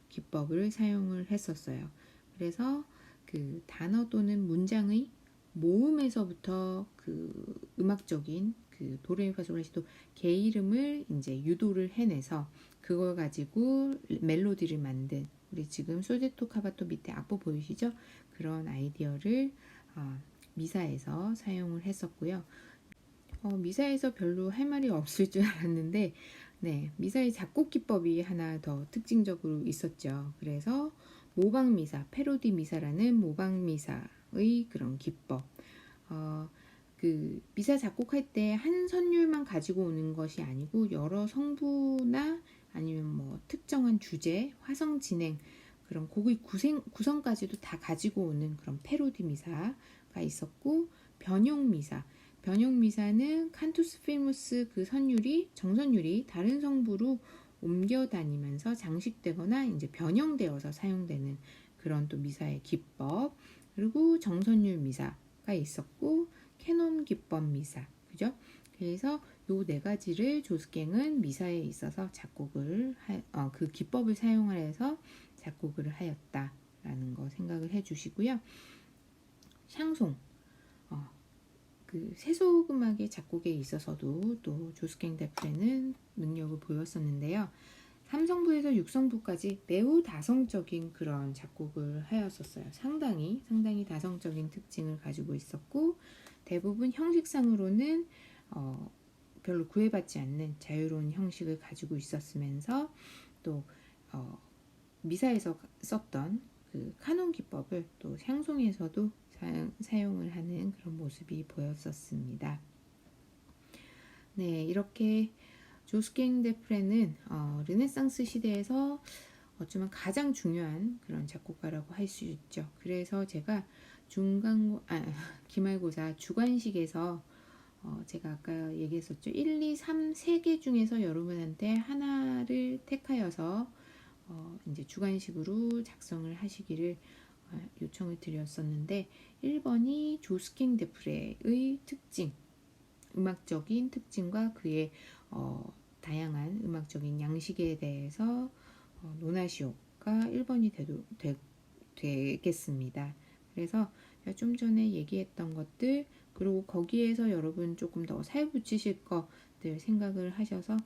기법을 사용을 했었어요. 그래서 그 단어 또는 문장의 모음에서부터 그 음악적인 그 도레미파솔라시도 개 이름을 이제 유도를 해내서 그걸 가지고 멜로디를 만든 우리 지금 소제토 카바토 밑에 악보 보이시죠? 그런 아이디어를 미사에서 사용을 했었고요. 미사에서 별로 할 말이 없을 줄 알았는데 네, 미사의 작곡 기법이 하나 더 특징적으로 있었죠. 그래서 모방 미사, 패로디 미사라는 모방 미사의 그런 기법. 그 미사 작곡할 때 한 선율만 가지고 오는 것이 아니고 여러 성부나 아니면 뭐 특정한 주제, 화성 진행 그런 곡의 구성까지도 다 가지고 오는 그런 패로디 미사가 있었고 변형 미사. 변형 미사는 칸투스 필무스 그 선율이 정선율이 다른 성부로 옮겨 다니면서 장식되거나 이제 변형되어서 사용되는 그런 또 미사의 기법. 그리고 정선율 미사가 있었고 캐논 기법 미사. 그죠? 그래서 요 네 가지를 조스갱은 미사에 있어서 작곡을 그 기법을 사용해서 작곡을 하였다라는 거 생각을 해주시고요. 샹송, 그 세속음악의 작곡에 있어서도 또 조스갱 데프레는 능력을 보였었는데요. 3성부에서 6성부까지 매우 다성적인 그런 작곡을 하였었어요. 상당히 다성적인 특징을 가지고 있었고 대부분 형식상으로는 별로 구애받지 않는 자유로운 형식을 가지고 있었으면서 또 미사에서 썼던 그 카논 기법을 또 향송에서도 사용을 하는 그런 모습이 보였었습니다. 네, 이렇게 조스갱 데프레는 르네상스 시대에서 어쩌면 가장 중요한 그런 작곡가라고 할 수 있죠. 그래서 제가 기말고사 주관식에서 제가 아까 얘기했었죠. 1, 2, 3, 3개 중에서 여러분한테 하나를 택하여서 이제 주관식으로 작성을 하시기를 요청을 드렸었는데 1번이 조스킹 데프레의 특징, 음악적인 특징과 그의 다양한 음악적인 양식에 대해서 논하시오가 1번이 되겠습니다. 그래서 좀 전에 얘기했던 것들, 그리고 거기에서 여러분 조금 더 살 붙이실 것들 생각을 하셔서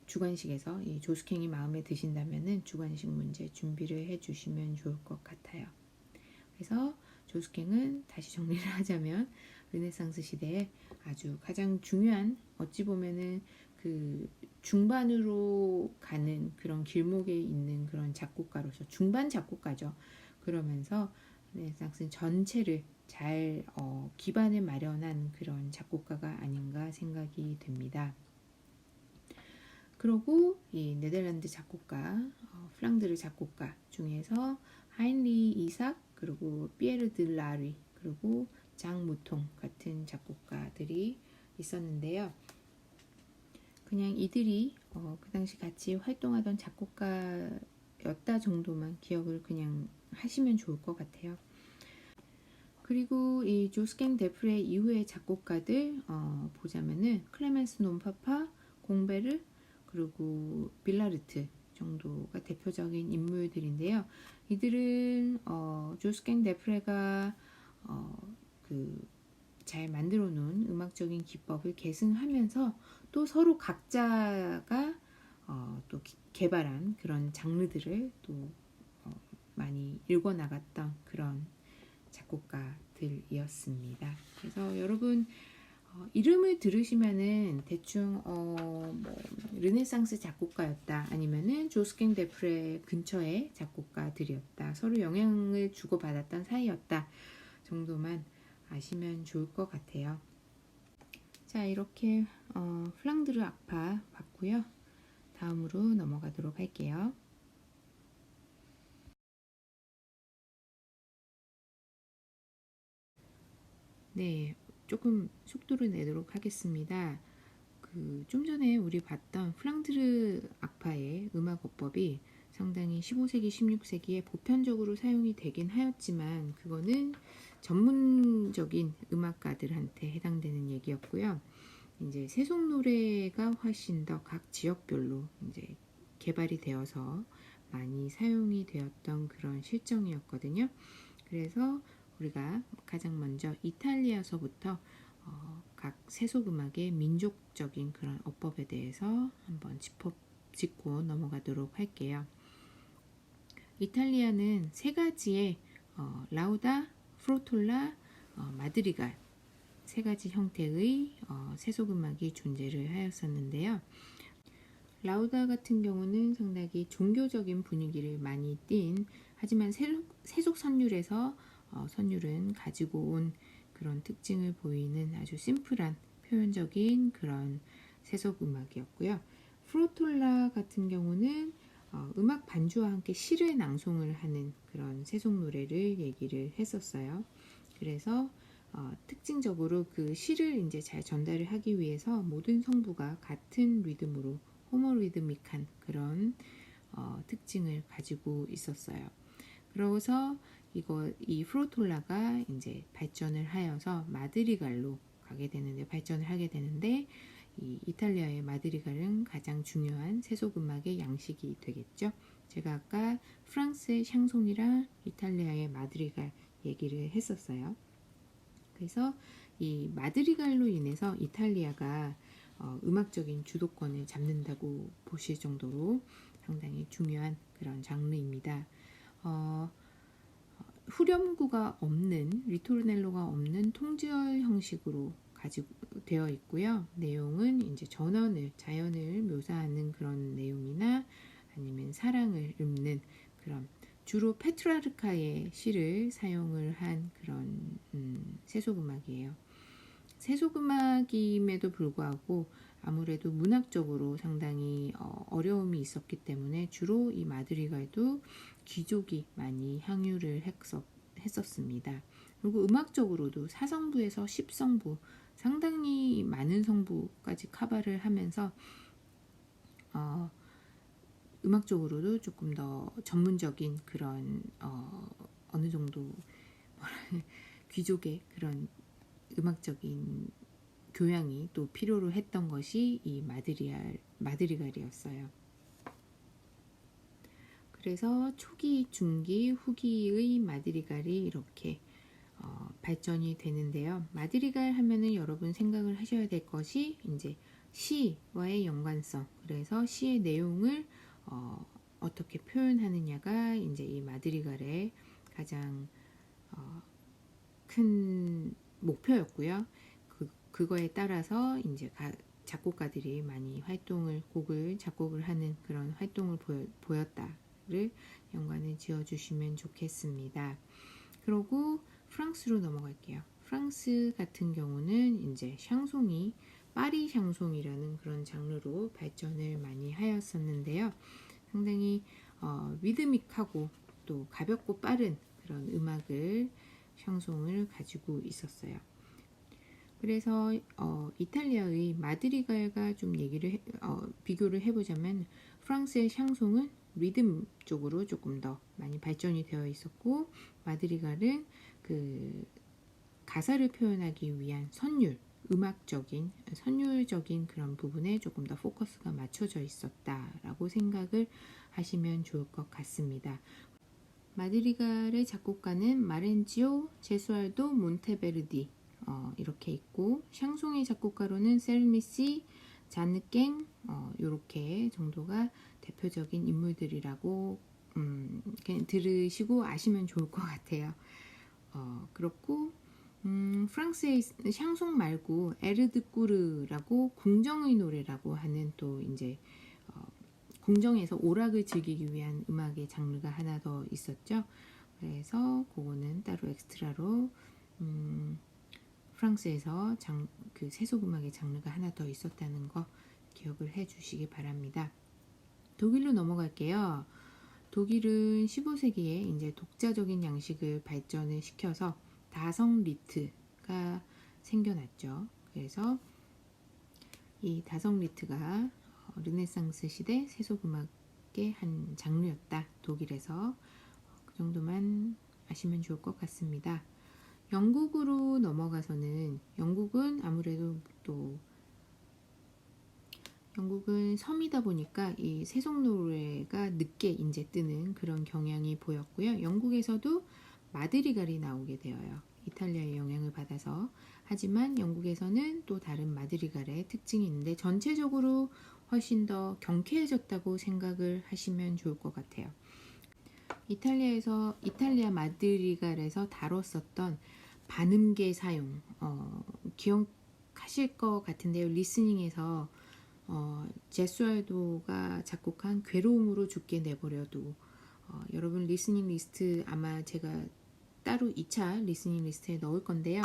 주관식에서 이 조스킹이 마음에 드신다면은 주관식 문제 준비를 해주시면 좋을 것 같아요. 그래서 조스킹은 다시 정리를 하자면 르네상스 시대에 아주 가장 중요한, 어찌 보면은 그 중반으로 가는 그런 길목에 있는 그런 작곡가로서 중반 작곡가죠. 그러면서 르네상스 전체를 잘 기반을 마련한 그런 작곡가가 아닌가 생각이 됩니다. 그리고 이 네덜란드 작곡가, 플랑드르 작곡가 중에서 하인리 이삭, 그리고 피에르 드 라리, 그리고 장 무통 같은 작곡가들이 있었는데요. 그냥 이들이 그 당시 같이 활동하던 작곡가였다 정도만 기억을 그냥 하시면 좋을 것 같아요. 그리고 이 조스킹 데프레 이후의 작곡가들 보자면은 클레멘스 논파파, 공베르, 그리고 빌라르트 정도가 대표적인 인물들인데요. 이들은 조스킹 데프레가 잘 만들어 놓은 음악적인 기법을 계승하면서 또 서로 각자가 또 개발한 그런 장르들을 또 많이 읽어 나갔던 그런 작곡가들이었습니다. 그래서 여러분 이름을 들으시면은 대충 뭐 르네상스 작곡가였다, 아니면은 조스킹 데프레 근처의 작곡가들이었다, 서로 영향을 주고받았던 사이였다 정도만 아시면 좋을 것 같아요. 자, 이렇게 플랑드르 악파 봤고요. 다음으로 넘어가도록 할게요. 네, 조금 속도를 내도록 하겠습니다. 좀 전에 우리 봤던 플랑드르 악파의 음악어법이 상당히 15세기, 16세기에 보편적으로 사용이 되긴 하였지만 그거는 전문적인 음악가들한테 해당되는 얘기였고요. 이제 세속 노래가 훨씬 더 각 지역별로 이제 개발이 되어서 많이 사용이 되었던 그런 실정이었거든요. 그래서 우리가 가장 먼저 이탈리아서부터 각 세속음악의 민족적인 그런 어법에 대해서 한번 짚고 넘어가도록 할게요. 이탈리아는 세 가지의 라우다, 프로톨라, 마드리갈 세 가지 형태의 세속음악이 존재를 하였었는데요. 라우다 같은 경우는 상당히 종교적인 분위기를 많이 띈, 하지만 세속 선율에서 선율은 가지고 온 그런 특징을 보이는 아주 심플한 표현적인 그런 세속 음악이었고요. 프로톨라 같은 경우는 음악 반주와 함께 시를 낭송을 하는 그런 세속 노래를 얘기를 했었어요. 그래서 특징적으로 그 시를 이제 잘 전달을 하기 위해서 모든 성부가 같은 리듬으로 호모리드믹한 그런 특징을 가지고 있었어요. 그러고서 이 프로톨라가 이제 발전을 하여서 마드리갈로 발전을 하게 되는데, 이 이탈리아의 마드리갈은 가장 중요한 세속음악의 양식이 되겠죠. 제가 아까 프랑스의 샹송이랑 이탈리아의 마드리갈 얘기를 했었어요. 그래서 이 마드리갈로 인해서 이탈리아가 음악적인 주도권을 잡는다고 보실 정도로 상당히 중요한 그런 장르입니다. 후렴구가 없는, 리토르넬로가 없는 통지어 형식으로 가지고 되어 있고요. 내용은 이제 자연을 묘사하는 그런 내용이나 아니면 사랑을 읊는 그런, 주로 페트라르카의 시를 사용을 한 그런 세속음악이에요. 세속음악임에도 불구하고 아무래도 문학적으로 상당히 어려움이 있었기 때문에 주로 이 마드리갈도 귀족이 많이 향유를 했었습니다. 그리고 음악적으로도 4성부에서 10성부 상당히 많은 성부까지 커버를 하면서 음악적으로도 조금 더 전문적인 그런 어느 정도 귀족의 그런 음악적인 교양이 또 필요로 했던 것이 이 마드리갈이었어요. 그래서 초기, 중기, 후기의 마드리갈이 이렇게 발전이 되는데요. 마드리갈 하면은 여러분 생각을 하셔야 될 것이 이제 시와의 연관성. 그래서 시의 내용을 어떻게 표현하느냐가 이제 이 마드리갈의 가장 큰 목표였고요. 그거에 따라서 이제 작곡가들이 많이 곡을 작곡을 하는 그런 활동을 보였다를 연관을 지어주시면 좋겠습니다. 그리고 프랑스로 넘어갈게요. 프랑스 같은 경우는 이제 샹송이 파리 샹송이라는 그런 장르로 발전을 많이 하였었는데요. 상당히 리드믹하고 또 가볍고 빠른 그런 음악을 샹송을 가지고 있었어요. 그래서 이탈리아의 마드리갈과 좀 비교를 해보자면 프랑스의 샹송은 리듬 쪽으로 조금 더 많이 발전이 되어 있었고 마드리갈은 그 가사를 표현하기 위한 선율적인 그런 부분에 조금 더 포커스가 맞춰져 있었다라고 생각을 하시면 좋을 것 같습니다. 마드리갈의 작곡가는 마렌지오 제수알도 몬테베르디 이렇게 있고 샹송의 작곡가로는 셀미시, 자느깽 이렇게 정도가 대표적인 인물들이라고 그냥 들으시고 아시면 좋을 것 같아요. 그렇고 프랑스의 샹송 말고 에르드꾸르라고 궁정의 노래라고 하는 또 이제 궁정에서 오락을 즐기기 위한 음악의 장르가 하나 더 있었죠. 그래서 그거는 따로 엑스트라로 프랑스에서 그 세속음악의 장르가 하나 더 있었다는 거 기억을 해주시기 바랍니다. 독일로 넘어갈게요. 독일은 15세기에 이제 독자적인 양식을 발전을 시켜서 다성 리트가 생겨났죠. 그래서 이 다성 리트가 르네상스 시대 세속음악의 한 장르였다. 독일에서 그 정도만 아시면 좋을 것 같습니다. 영국으로 넘어가서는 영국은 아무래도 또 영국은 섬이다 보니까 이 세속 노래가 늦게 이제 뜨는 그런 경향이 보였고요. 영국에서도 마드리갈이 나오게 되어요. 이탈리아의 영향을 받아서. 하지만 영국에서는 또 다른 마드리갈의 특징이 있는데 전체적으로 훨씬 더 경쾌해졌다고 생각을 하시면 좋을 것 같아요. 이탈리아 마드리갈에서 다뤘었던 반음계 사용 기억하실 것 같은데요. 리스닝에서 제수알도가 작곡한 괴로움으로 죽게 내버려도 여러분 리스닝 리스트 아마 제가 따로 2차 리스닝 리스트에 넣을 건데요.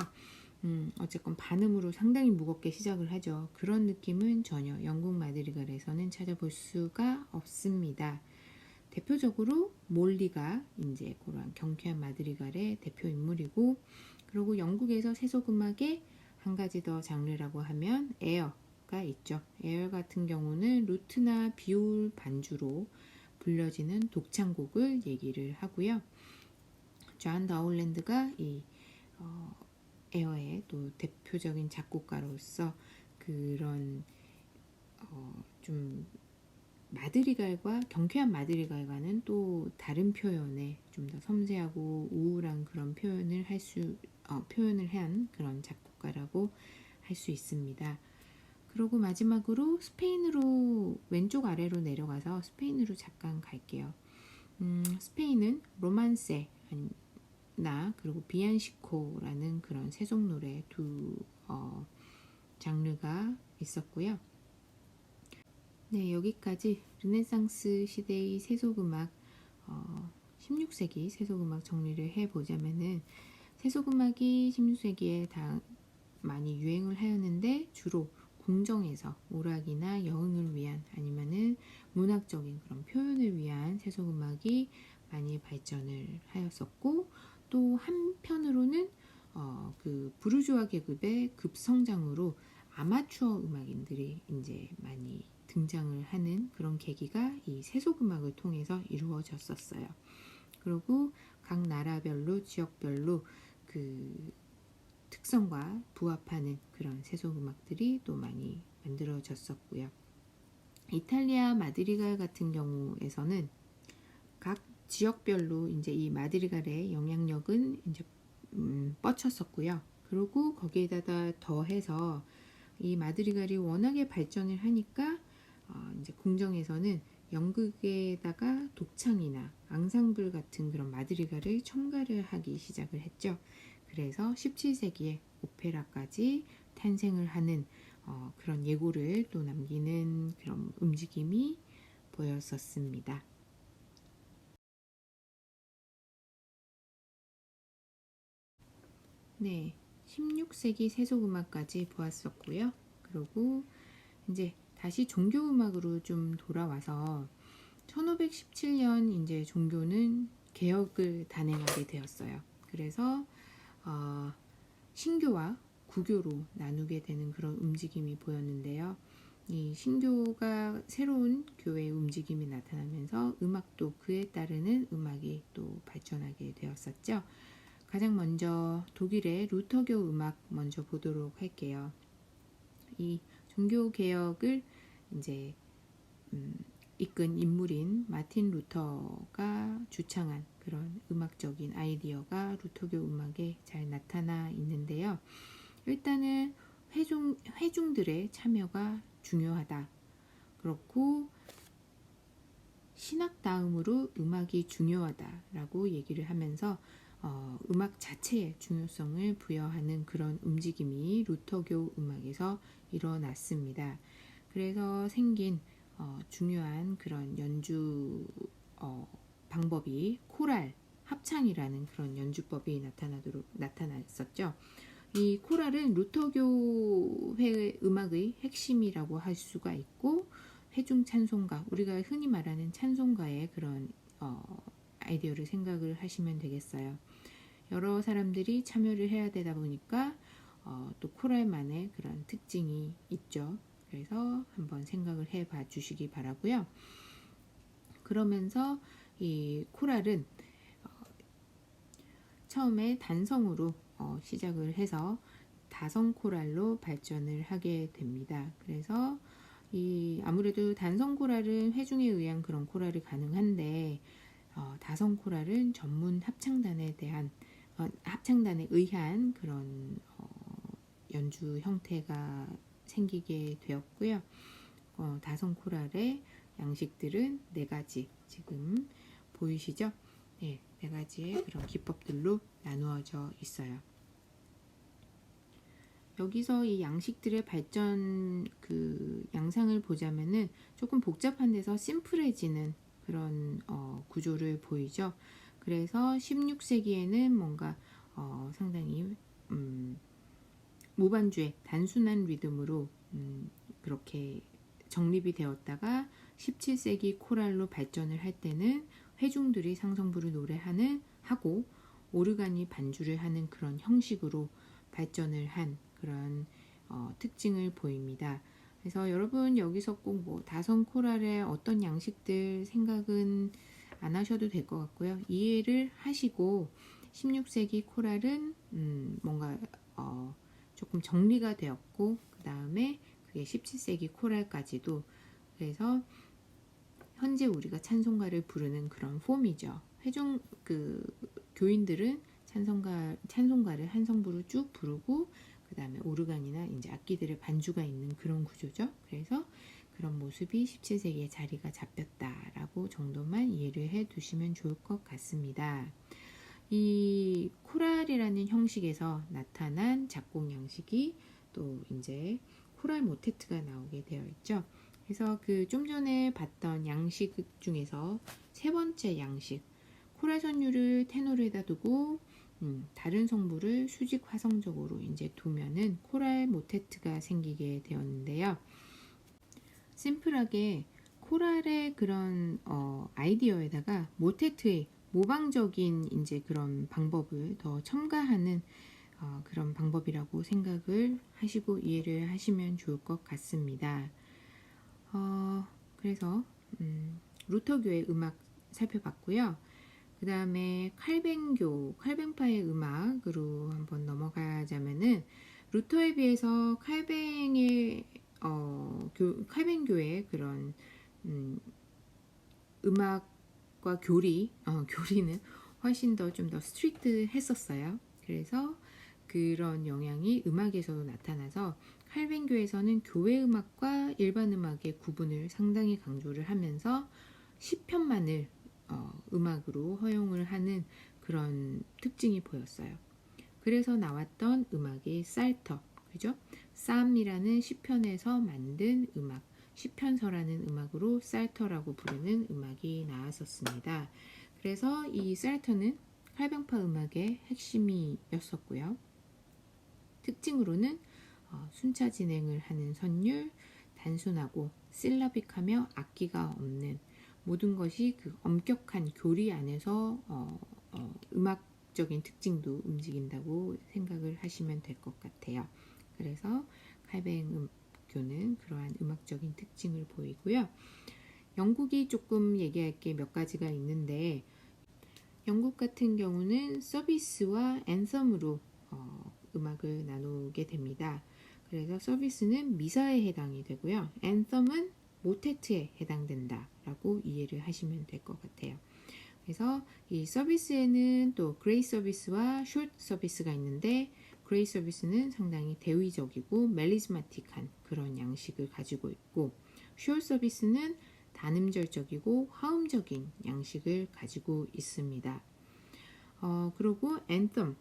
어쨌건 반음으로 상당히 무겁게 시작을 하죠. 그런 느낌은 전혀 영국 마드리갈에서는 찾아볼 수가 없습니다. 대표적으로 몰리가 이제 그런 경쾌한 마드리갈의 대표 인물이고, 그리고 영국에서 세속음악의 한 가지 더 장르라고 하면 에어가 있죠. 에어 같은 경우는 루트나 비올 반주로 불려지는 독창곡을 얘기를 하고요. 존 다울랜드가 이 에어의 또 대표적인 작곡가로서 그런 좀 마드리갈과 경쾌한 마드리갈과는 또 다른 표현에 좀 더 섬세하고 우울한 그런 표현을 한 그런 작곡가라고 할 수 있습니다. 그리고 마지막으로 스페인으로 왼쪽 아래로 내려가서 스페인으로 잠깐 갈게요. 스페인은 로만세 그리고 비안시코라는 그런 세속 노래 두 장르가 있었고요. 네, 여기까지 르네상스 시대의 세속음악 16세기 세속음악 정리를 해보자면은 세속음악이 16세기에 다 많이 유행을 하였는데 주로 궁정에서 오락이나 여흥을 위한 아니면은 문학적인 그런 표현을 위한 세속음악이 많이 발전을 하였었고, 또 한편으로는 그 부르주아 계급의 급성장으로 아마추어 음악인들이 이제 많이 등장을 하는 그런 계기가 이 세속음악을 통해서 이루어졌었어요. 그리고 각 나라별로 지역별로 그 특성과 부합하는 그런 세속음악들이 또 많이 만들어졌었고요. 이탈리아 마드리갈 같은 경우에서는 각 지역별로 이제 이 마드리갈의 영향력은 이제 뻗쳤었고요. 그리고 거기에다가 더해서 이 마드리갈이 워낙에 발전을 하니까 이제 궁정에서는 연극에다가 독창이나 앙상블 같은 그런 마드리갈을 첨가를 하기 시작을 했죠. 그래서 17세기에 오페라까지 탄생을 하는 그런 예고를 또 남기는 그런 움직임이 보였었습니다. 네, 16세기 세속음악까지 보았었고요. 그리고 이제 다시 종교음악으로 좀 돌아와서 1517년 이제 종교는 개혁을 단행하게 되었어요. 그래서 신교와 구교로 나누게 되는 그런 움직임이 보였는데요. 이 신교가 새로운 교회의 움직임이 나타나면서 음악도 그에 따르는 음악이 또 발전하게 되었었죠. 가장 먼저 독일의 루터교 음악 먼저 보도록 할게요. 이 종교 개혁을 이제 이끈 인물인 마틴 루터가 주창한 그런 음악적인 아이디어가 루터교 음악에 잘 나타나 있는데요. 일단은 회중들의 참여가 중요하다. 그렇고 신학 다음으로 음악이 중요하다라고 얘기를 하면서 음악 자체의 중요성을 부여하는 그런 움직임이 루터교 음악에서 일어났습니다. 그래서 생긴 중요한 그런 연주 방법이 코랄, 합창이라는 그런 연주법이 나타났었죠. 이 코랄은 루터교회 음악의 핵심이라고 할 수가 있고, 회중 찬송가, 우리가 흔히 말하는 찬송가의 그런 아이디어를 생각을 하시면 되겠어요. 여러 사람들이 참여를 해야 되다 보니까 또 코랄만의 그런 특징이 있죠. 그래서 한번 생각을 해봐 주시기 바라고요. 그러면서 이 코랄은 처음에 단성으로 시작을 해서 다성 코랄로 발전을 하게 됩니다. 그래서 아무래도 단성 코랄은 회중에 의한 그런 코랄이 가능한데 다성 코랄은 전문 합창단에 의한 그런 연주 형태가 생기게 되었고요. 다성 코랄의 양식들은 4가지 지금 보이시죠? 네, 4가지의 그런 기법들로 나누어져 있어요. 여기서 이 양식들의 발전 그 양상을 보자면은 조금 복잡한 데서 심플해지는 그런 구조를 보이죠. 그래서 16세기에는 뭔가 상당히 무반주의 단순한 리듬으로 그렇게 정립이 되었다가 17세기 코랄로 발전을 할 때는 회중들이 상성부를 하고 오르간이 반주를 하는 그런 형식으로 발전을 한 그런 특징을 보입니다. 그래서 여러분 여기서 꼭 뭐 다성 코랄의 어떤 양식들 생각은 안 하셔도 될 것 같고요. 이해를 하시고 16세기 코랄은 뭔가 조금 정리가 되었고 그 다음에 그게 17세기 코랄까지도 그래서 현재 우리가 찬송가를 부르는 그런 폼이죠. 교인들은 찬송가를 한 성부로 쭉 부르고 그 다음에 오르간이나 이제 악기들의 반주가 있는 그런 구조죠. 그래서 그런 모습이 17세기에 자리가 잡혔다라고 정도만 이해를 해 두시면 좋을 것 같습니다. 이 코랄이라는 형식에서 나타난 작곡 양식이 또 이제 코랄 모테트가 나오게 되어 있죠. 그래서 그 좀 전에 봤던 양식 중에서 3번째 양식, 코랄 선율을 테너르에다 두고 다른 성부를 수직 화성적으로 이제 두면은 코랄 모테트가 생기게 되었는데요. 심플하게 코랄의 그런 아이디어에다가 모테트의 모방적인 이제 그런 방법을 더 첨가하는 그런 방법이라고 생각을 하시고 이해를 하시면 좋을 것 같습니다. 그래서 루터교의 음악 살펴봤고요. 그 다음에 칼뱅파의 음악으로 한번 넘어가자면은 루터에 비해서 칼뱅교의 그런 음악과 교리는 훨씬 더 좀 더 스트릭트 했었어요. 그래서 그런 영향이 음악에서도 나타나서 칼뱅교에서는 교회 음악과 일반 음악의 구분을 상당히 강조를 하면서 시편만을 음악으로 허용을 하는 그런 특징이 보였어요. 그래서 나왔던 음악이 살터, 그죠? 쌈이라는 시편에서 만든 음악, 시편서라는 음악으로 살터라고 부르는 음악이 나왔었습니다. 그래서 이 살터는 칼뱅파 음악의 핵심이었었고요. 특징으로는 순차 진행을 하는 선율, 단순하고 실라빅하며 악기가 없는 모든 것이 그 엄격한 교리 안에서 음악적인 특징도 움직인다고 생각을 하시면 될 것 같아요. 그래서 칼뱅교는 그러한 음악적인 특징을 보이고요. 영국이 조금 얘기할 게 몇 가지가 있는데 영국 같은 경우는 서비스와 앤섬으로 음악을 나누게 됩니다. 그래서 서비스는 미사에 해당이 되고요. 앤섬은 모테트에 해당된다라고 이해를 하시면 될 것 같아요. 그래서 이 서비스에는 또 그레이 서비스와 숏 서비스가 있는데 그레이 서비스는 상당히 대위적이고 멜리스마틱한 그런 양식을 가지고 있고 숏 서비스는 단음절적이고 화음적인 양식을 가지고 있습니다. 그리고 앤썸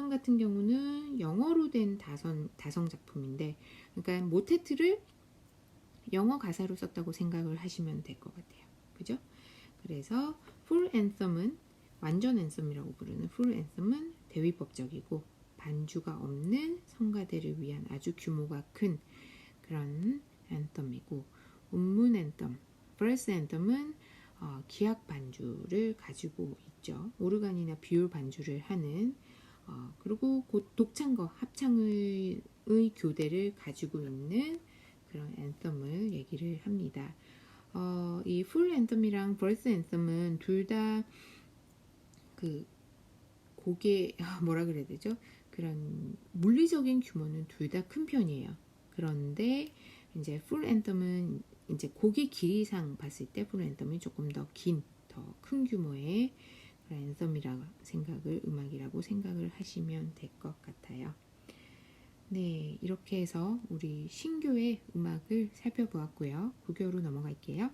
같은 경우는 영어로 된 다성 작품인데, 그러니까 모테트를 영어 가사로 썼다고 생각을 하시면 될 것 같아요. 그죠? 그래서 풀 앤썸은 완전 앤썸이라고 부르는 풀 앤썸은 대위법적이고 반주가 없는 성가대를 위한 아주 규모가 큰 그런 앤썸이고 운문 앤썸, 브레스 앤썸은 기악 반주를 가지고 있죠. 오르간이나 비올 반주를 하는 그리고 곧 독창과 합창의 교대를 가지고 있는 그런 앤썸을 얘기를 합니다. 이 풀 앤썸이랑 브레스 앤썸은 둘 다 그 곡의 뭐라 그래야 되죠? 그런 물리적인 규모는 둘 다 큰 편이에요. 그런데 이제 풀 앤썸은 이제 곡의 길이상 봤을 때 풀 앤썸이 조금 더 긴, 더 큰 규모의 앤썸이라고 음악이라고 생각을 하시면 될 것 같아요. 네, 이렇게 해서 우리 신교의 음악을 살펴보았고요. 구교로 넘어갈게요.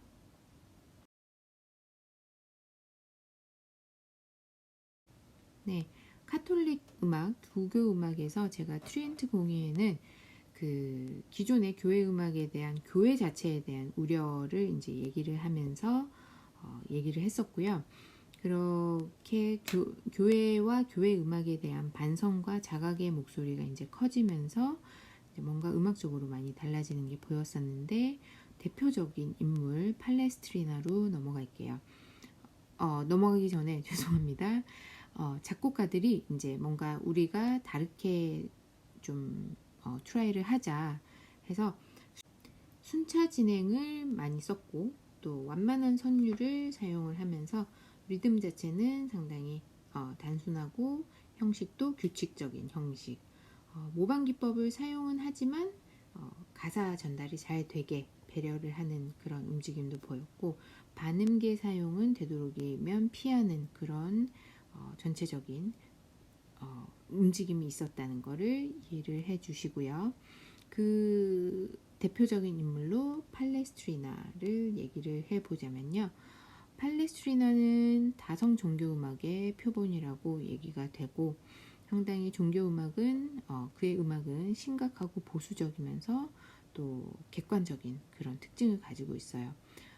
네, 카톨릭 음악, 두교 음악에서 제가 트리엔트 공예에는 그 기존의 교회 음악에 대한 교회 자체에 대한 우려를 이제 얘기를 하면서 얘기를 했었고요. 그렇게 교회와 교회 음악에 대한 반성과 자각의 목소리가 이제 커지면서 이제 뭔가 음악적으로 많이 달라지는 게 보였었는데 대표적인 인물 팔레스트리나로 넘어갈게요. 넘어가기 전에 죄송합니다. 작곡가들이 이제 뭔가 우리가 다르게 좀 트라이를 하자 해서 순차 진행을 많이 썼고 또 완만한 선율을 사용을 하면서 리듬 자체는 상당히 단순하고 형식도 규칙적인 형식 모방 기법을 사용은 하지만 가사 전달이 잘 되게 배려를 하는 그런 움직임도 보였고 반음계 사용은 되도록이면 피하는 그런 전체적인 움직임이 있었다는 것을 이해를 해 주시고요. 그 대표적인 인물로 팔레스트리나를 얘기를 해보자면요. 팔레스트리나는 다성 종교음악의 표본이라고 얘기가 되고 상당히 종교음악은 그의 음악은 심각하고 보수적이면서 또 객관적인 그런 특징을 가지고 있어요.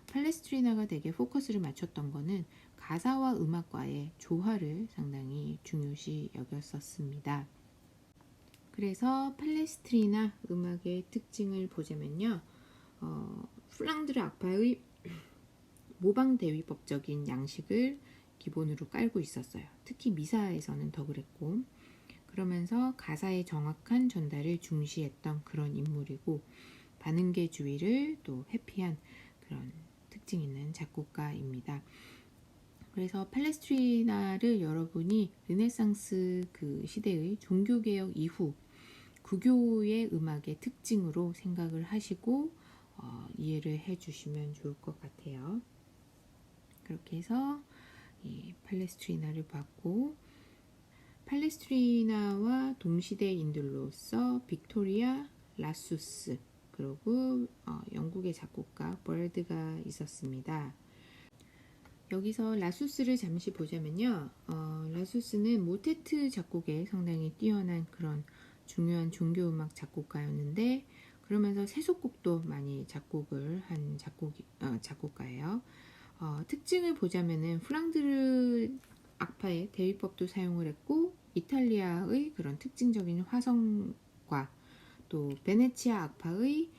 팔레스트리나가 되게 포커스를 맞췄던 거는 가사와 음악과의 조화를 상당히 중요시 여겼었습니다. 그래서 팔레스트리나 음악의 특징을 보자면요. 플랑드르 악파의 모방 대위법적인 양식을 기본으로 깔고 있었어요. 특히 미사에서는 더 그랬고, 그러면서 가사의 정확한 전달을 중시했던 그런 인물이고, 반응계주의를 또 회피한 그런 특징 있는 작곡가입니다. 그래서 팔레스트리나를 여러분이 르네상스 그 시대의 종교개혁 이후 구교의 음악의 특징으로 생각을 하시고 이해를 해주시면 좋을 것 같아요. 그렇게 해서 이 팔레스트리나를 봤고, 팔레스트리나와 동시대인들로서 빅토리아 라수스, 그리고 영국의 작곡가 버드가 있었습니다. 여기서 라수스를 잠시 보자면요. 라수스는 모테트 작곡에 상당히 뛰어난 그런 중요한 종교음악 작곡가였는데, 그러면서 세속곡도 많이 작곡을 한 작곡가예요. 특징을 보자면은 프랑드르 악파의 대위법도 사용을 했고, 이탈리아의 그런 특징적인 화성과 또 베네치아 악파의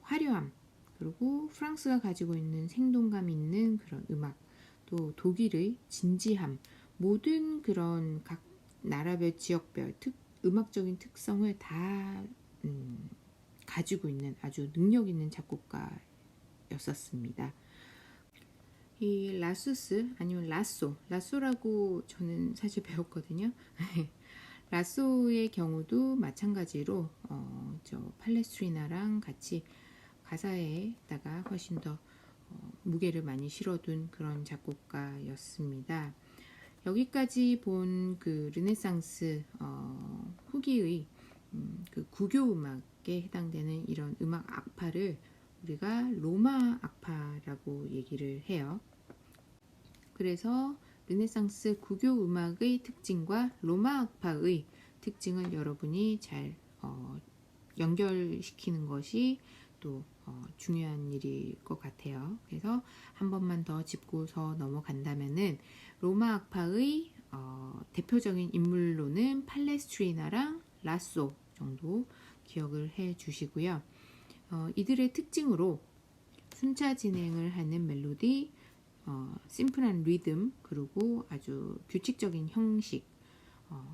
화려함, 그리고 프랑스가 가지고 있는 생동감 있는 그런 음악, 또 독일의 진지함, 모든 그런 각 나라별 지역별 음악적인 특성을 다 가지고 있는 아주 능력 있는 작곡가였었습니다. 이 라수스 아니면 라쏘라고 저는 사실 배웠거든요. 라쏘의 경우도 마찬가지로 저 팔레스트리나랑 같이 가사에다가 훨씬 더 무게를 많이 실어둔 그런 작곡가였습니다. 여기까지 본 그 르네상스 후기의 그 구교 음악에 해당되는 이런 음악 악파를 우리가 로마 악파라고 얘기를 해요. 그래서 르네상스 구교 음악의 특징과 로마 악파의 특징을 여러분이 잘 연결시키는 것이 또 중요한 일일 것 같아요. 그래서 한 번만 더 짚고서 넘어간다면은 로마 악파의 대표적인 인물로는 팔레스트리나랑 라쏘 정도 기억을 해 주시고요. 이들의 특징으로 순차 진행을 하는 멜로디, 심플한 리듬, 그리고 아주 규칙적인 형식,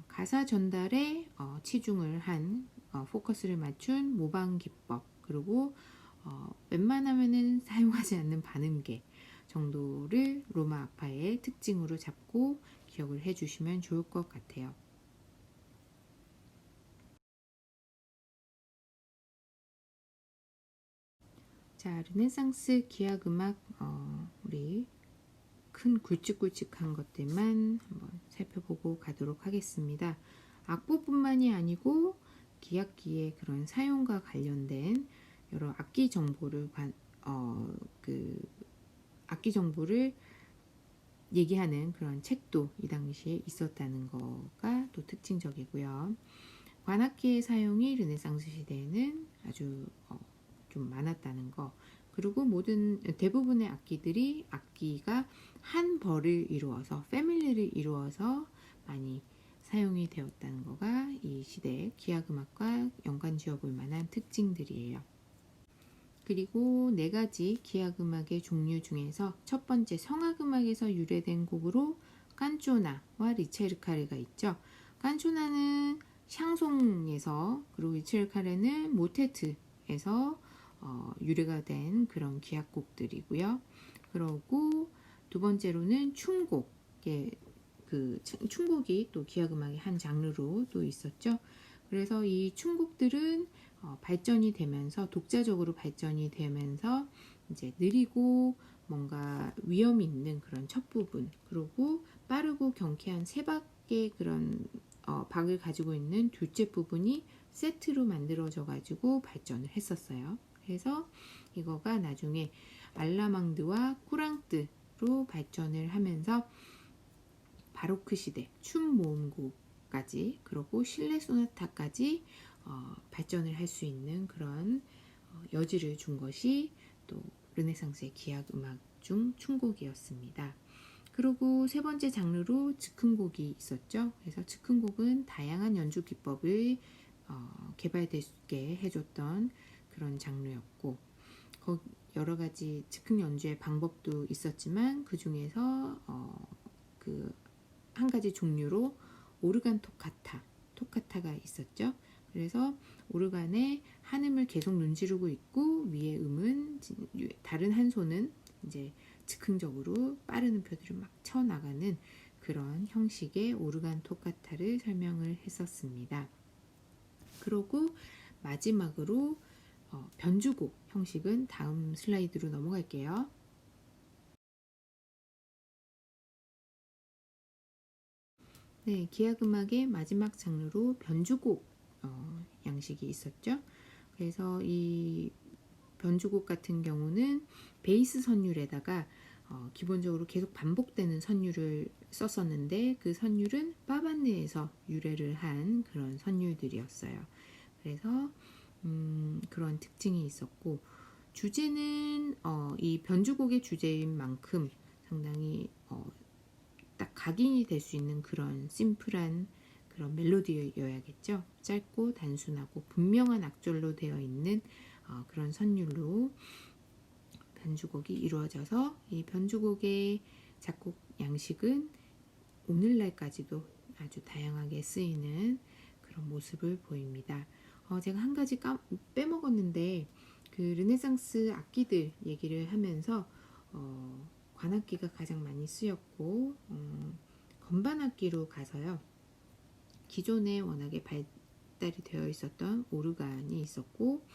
가사 전달에 치중을 한 포커스를 맞춘 모방 기법, 그리고 웬만하면은 사용하지 않는 반음계 정도를 로마 악파의 특징으로 잡고 기억을 해주시면 좋을 것 같아요. 자, 르네상스 기악음악 우리 큰 굵직굵직한 것들만 한번 살펴보고 가도록 하겠습니다. 악보뿐만이 아니고 기악기의 그런 사용과 관련된 여러 악기 정보를 악기 정보를 얘기하는 그런 책도 이 당시에 있었다는 거가 또 특징적이고요. 관악기의 사용이 르네상스 시대에는 아주 좀 많았다는 거, 그리고 대부분의 악기가 한 벌을 이루어서 패밀리를 이루어서 많이 사용이 되었다는 거가 이 시대의 기악음악과 연관 지어볼 만한 특징들이에요. 그리고 4가지 기악음악의 종류 중에서 첫 번째 성악음악에서 유래된 곡으로 깐초나와 리체르카레가 있죠. 깐초나는 샹송에서, 그리고 리체르카레는 모테트에서 유래가 된 그런 기악곡들이고요. 그리고 두 번째로는 춤곡, 춤곡이 또 기악음악의 한 장르로 또 있었죠. 그래서 이 춤곡들은 발전이 되면서, 독자적으로 발전이 되면서 이제 느리고 뭔가 위험 있는 그런 첫 부분, 그리고 빠르고 경쾌한 세 박의 그런 박을 가지고 있는 둘째 부분이 세트로 만들어져 가지고 발전을 했었어요. 그래서 이거가 나중에 알라망드와 쿠랑뜨로 발전을 하면서 바로크 시대 춤 모음곡까지, 그리고 실내 소나타까지 발전을 할 수 있는 그런 여지를 준 것이 또 르네상스의 기악 음악 중 춤곡이었습니다. 그리고 세 번째 장르로 즉흥곡이 있었죠. 그래서 즉흥곡은 다양한 연주 기법을 개발되게 해줬던 그런 장르였고, 여러 가지 즉흥 연주의 방법도 있었지만 그 중에서 그 한 가지 종류로 오르간 토카타가 있었죠. 그래서 오르간에 한 음을 계속 눈지르고 있고 위에 음은 다른 한 손은 이제 즉흥적으로 빠른 음표들을 막 쳐 나가는 그런 형식의 오르간 토카타를 설명을 했었습니다. 그리고 마지막으로 변주곡 형식은 다음 슬라이드로 넘어갈게요. 네, 기악음악의 마지막 장르로 변주곡 양식이 있었죠. 그래서 이 변주곡 같은 경우는 베이스 선율에다가 기본적으로 계속 반복되는 선율을 썼었는데 그 선율은 빠반네에서 유래를 한 그런 선율들이었어요. 그래서 그런 특징이 있었고, 주제는 이 변주곡의 주제인 만큼 상당히 딱 각인이 될 수 있는 그런 심플한 그런 멜로디여야겠죠. 짧고 단순하고 분명한 악절로 되어 있는 그런 선율로 변주곡이 이루어져서 이 변주곡의 작곡 양식은 오늘날까지도 아주 다양하게 쓰이는 그런 모습을 보입니다. 제가 한 가지 빼먹었는데 그 르네상스 악기들 얘기를 하면서 관악기가 가장 많이 쓰였고 건반악기로 가서요. 기존에 워낙에 발달이 되어 있었던 오르간이 있었고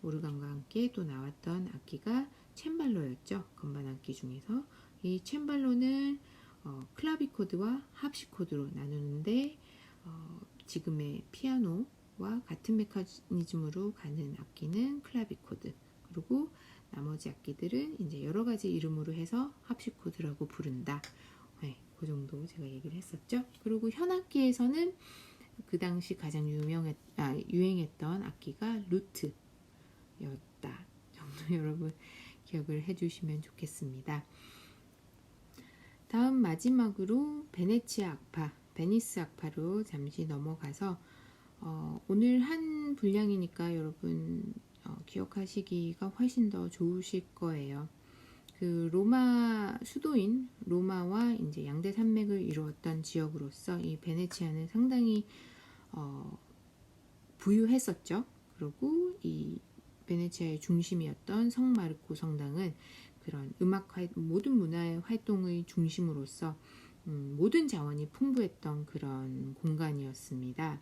오르간과 함께 또 나왔던 악기가 챈발로였죠. 건반악기 중에서 이 챈발로는 클라비코드와 합시코드로 나누는데 지금의 피아노와 같은 메커니즘으로 가는 악기는 클라비코드, 그리고 나머지 악기들은 이제 여러 가지 이름으로 해서 합시코드라고 부른다. 네, 그 정도 제가 얘기를 했었죠. 그리고 현악기에서는 그 당시 가장 유행했던 악기가 루트였다 정도 여러분 기억을 해주시면 좋겠습니다. 다음 마지막으로 베니스 악파로 잠시 넘어가서 오늘 한 분량이니까 여러분 기억하시기가 훨씬 더 좋으실 거예요. 그 로마 수도인 로마와 이제 양대 산맥을 이루었던 지역으로서 이 베네치아는 상당히 부유했었죠. 그리고 이 베네치아의 중심이었던 성마르코 성당은 그런 모든 문화의 활동의 중심으로서 모든 자원이 풍부했던 그런 공간이었습니다.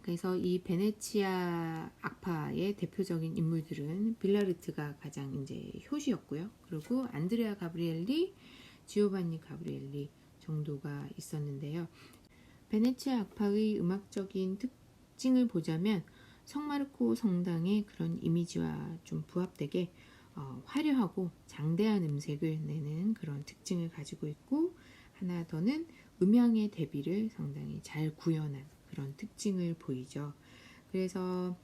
그래서 이 베네치아 악파의 대표적인 인물들은 빌라르트가 가장 이제 효시였고요. 그리고 안드레아 가브리엘리, 지오반니 가브리엘리 정도가 있었는데요. 베네치아 악파의 음악적인 특징을 보자면 성마르코 성당의 그런 이미지와 좀 부합되게 화려하고 장대한 음색을 내는 그런 특징을 가지고 있고, 하나 더는 음향의 대비를 상당히 잘 구현한 그런 특징을 보이죠. 그래서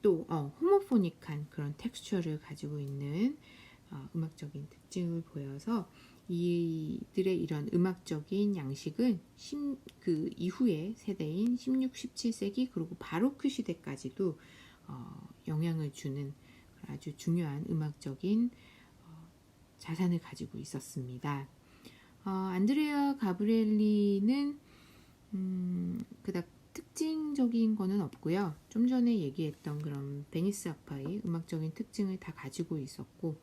또 호모포닉한 그런 텍스처를 가지고 있는 음악적인 특징을 보여서 이들의 이런 음악적인 양식은 그 이후의 세대인 16, 17세기 그리고 바로크 시대까지도 영향을 주는 아주 중요한 음악적인 자산을 가지고 있었습니다. 안드레아 가브리엘리는 그닥 특징적인 거는 없고요. 좀 전에 얘기했던 그런 베니스 악파의 음악적인 특징을 다 가지고 있었고,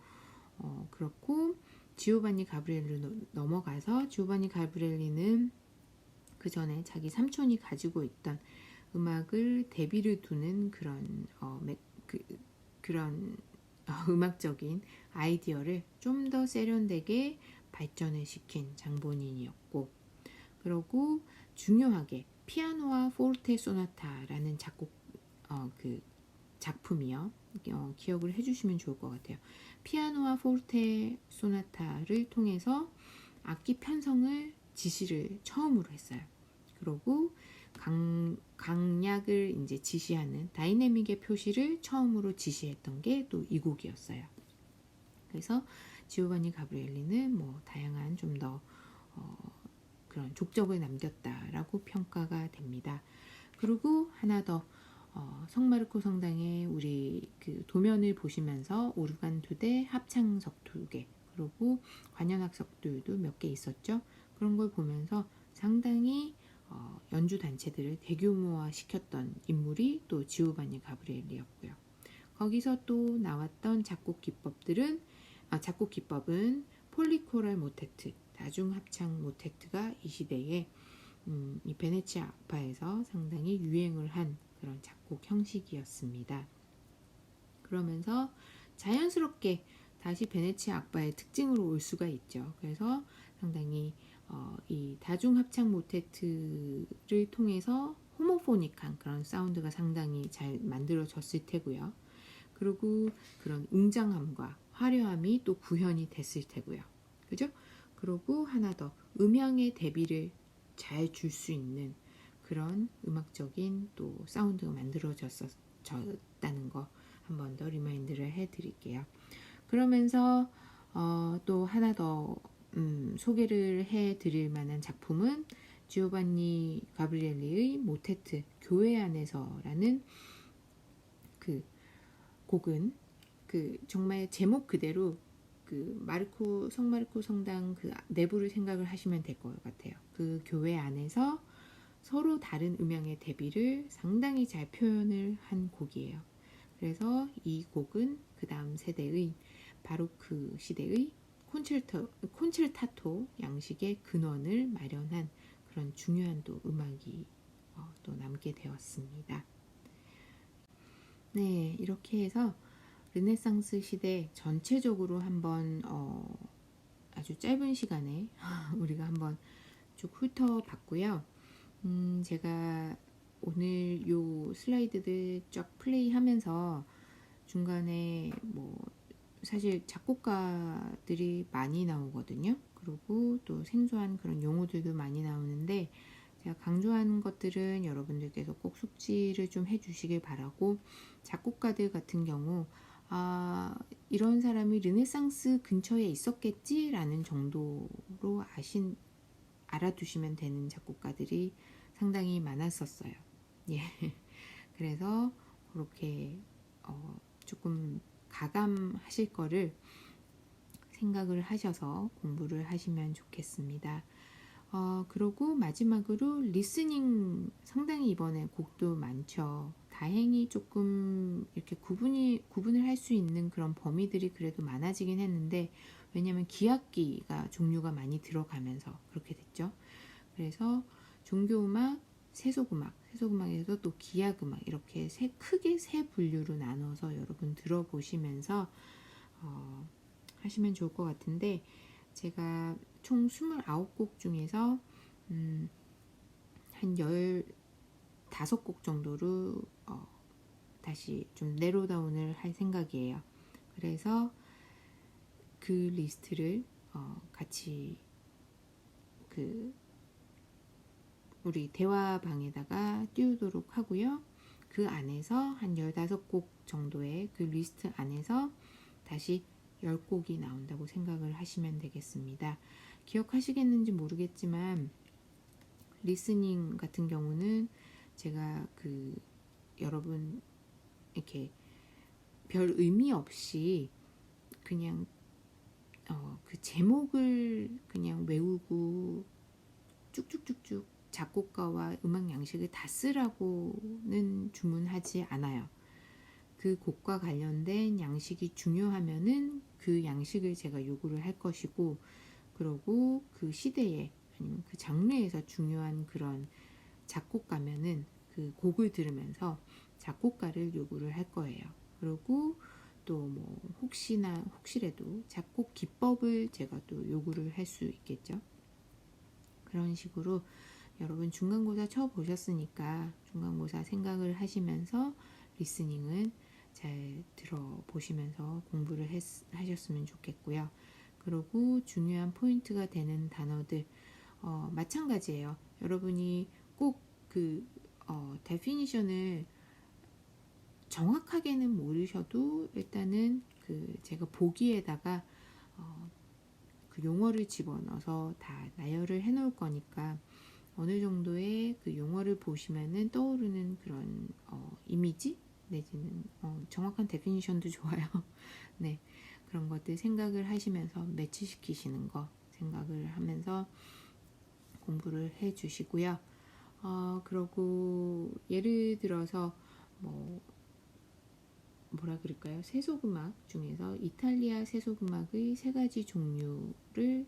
그렇고 지오반니 가브리엘리로 넘어가서 지오반니 가브리엘리는 그 전에 자기 삼촌이 가지고 있던 음악을 대비를 두는 그런 음악적인 아이디어를 좀 더 세련되게 발전을 시킨 장본인이었고, 그리고 중요하게 피아노와 포르테 소나타라는 작품이요. 기억을 해주시면 좋을 것 같아요. 피아노와 포르테 소나타를 통해서 악기 편성을 지시를 처음으로 했어요. 그리고 강약을 이제 지시하는 다이내믹의 표시를 처음으로 지시했던 게 또 이 곡이었어요. 그래서 지오바니 가브리엘리는 뭐 다양한 좀 더 그런 족적을 남겼다라고 평가가 됩니다. 그리고 하나 더 성마르코 성당의 우리 그 도면을 보시면서 오르간 2대, 합창석 2개, 그리고 관현악석들도 몇 개 있었죠. 그런 걸 보면서 상당히 연주 단체들을 대규모화 시켰던 인물이 또 지오바니 가브리엘리였고요. 거기서 또 나왔던 작곡 기법은 폴리코랄 모테트, 다중 합창 모테트가 이 시대에 이 베네치아 악파에서 상당히 유행을 한 그런 작곡 형식이었습니다. 그러면서 자연스럽게 다시 베네치아 악파의 특징으로 올 수가 있죠. 그래서 상당히 이 다중 합창 모테트를 통해서 호모포닉한 그런 사운드가 상당히 잘 만들어졌을 테고요. 그리고 그런 웅장함과 화려함이 또 구현이 됐을 테고요. 그죠? 그리고 하나 더 음향의 대비를 잘 줄 수 있는 그런 음악적인 또 사운드가 만들어졌다는 거 한 번 더 리마인드를 해드릴게요. 그러면서 또 하나 더 소개를 해드릴 만한 작품은 지오반니 가브리엘리의 모테트 교회 안에서라는 그 곡은 그 정말 제목 그대로 그 성마르코 성당 그 내부를 생각을 하시면 될 것 같아요. 그 교회 안에서 서로 다른 음향의 대비를 상당히 잘 표현을 한 곡이에요. 그래서 이 곡은 그 다음 세대의 바로크 시대의 콘체르타토 양식의 근원을 마련한 그런 중요한 또 음악이 또 남게 되었습니다. 네, 이렇게 해서 르네상스 시대 전체적으로 한번 아주 짧은 시간에 우리가 한번 쭉 훑어봤고요. 제가 오늘 요 슬라이드들 쫙 플레이하면서 중간에 뭐 사실 작곡가들이 많이 나오거든요. 그리고 또 생소한 그런 용어들도 많이 나오는데 제가 강조하는 것들은 여러분들께서 꼭 숙지를 좀 해주시길 바라고, 작곡가들 같은 경우 이런 사람이 르네상스 근처에 있었겠지라는 정도로 알아두시면 되는 작곡가들이 상당히 많았었어요. 예. 그래서 그렇게 조금 가감하실 거를 생각을 하셔서 공부를 하시면 좋겠습니다. 그리고 마지막으로 리스닝, 상당히 이번에 곡도 많죠. 다행히 조금 이렇게 구분을 할 수 있는 그런 범위들이 그래도 많아지긴 했는데, 왜냐하면 기악기가 종류가 많이 들어가면서 그렇게 됐죠. 그래서 종교음악, 세속음악에서 또 기악음악, 이렇게 크게 세 분류로 나눠서 여러분 들어보시면서 하시면 좋을 것 같은데, 제가 총 29곡 중에서 한 15곡 정도로 다시 좀 내로다운을 할 생각이에요. 그래서 그 리스트를 같이 우리 대화방에다가 띄우도록 하고요. 그 안에서 한 15곡 정도의 그 리스트 안에서 다시 10곡이 나온다고 생각을 하시면 되겠습니다. 기억하시겠는지 모르겠지만 리스닝 같은 경우는 제가 여러분 이렇게 별 의미 없이 그냥 그 제목을 그냥 외우고 쭉쭉쭉쭉 작곡가와 음악 양식을 다 쓰라고는 주문하지 않아요. 그 곡과 관련된 양식이 중요하면은 그 양식을 제가 요구를 할 것이고, 그리고 그 시대에 아니면 그 장르에서 중요한 그런 작곡가면은 그 곡을 들으면서 작곡가를 요구를 할 거예요. 그리고 또 뭐 혹시라도 작곡 기법을 제가 또 요구를 할 수 있겠죠. 그런 식으로 여러분 중간고사 쳐보셨으니까 중간고사 생각을 하시면서 리스닝은 잘 들어보시면서 공부를 하셨으면 좋겠고요. 그리고 중요한 포인트가 되는 단어들 마찬가지예요. 여러분이 꼭 데피니션을 정확하게는 모르셔도 일단은 그 제가 보기에다가 그 용어를 집어넣어서 다 나열을 해 놓을 거니까 어느 정도의 그 용어를 보시면은 떠오르는 그런 이미지 내지는 정확한 데피니션도 좋아요. 네, 그런 것들 생각을 하시면서 매치시키시는 거 생각을 하면서 공부를 해 주시고요. 그러고 예를 들어서 뭐라 그럴까요? 세속음악 중에서 이탈리아 세속음악의 세 가지 종류를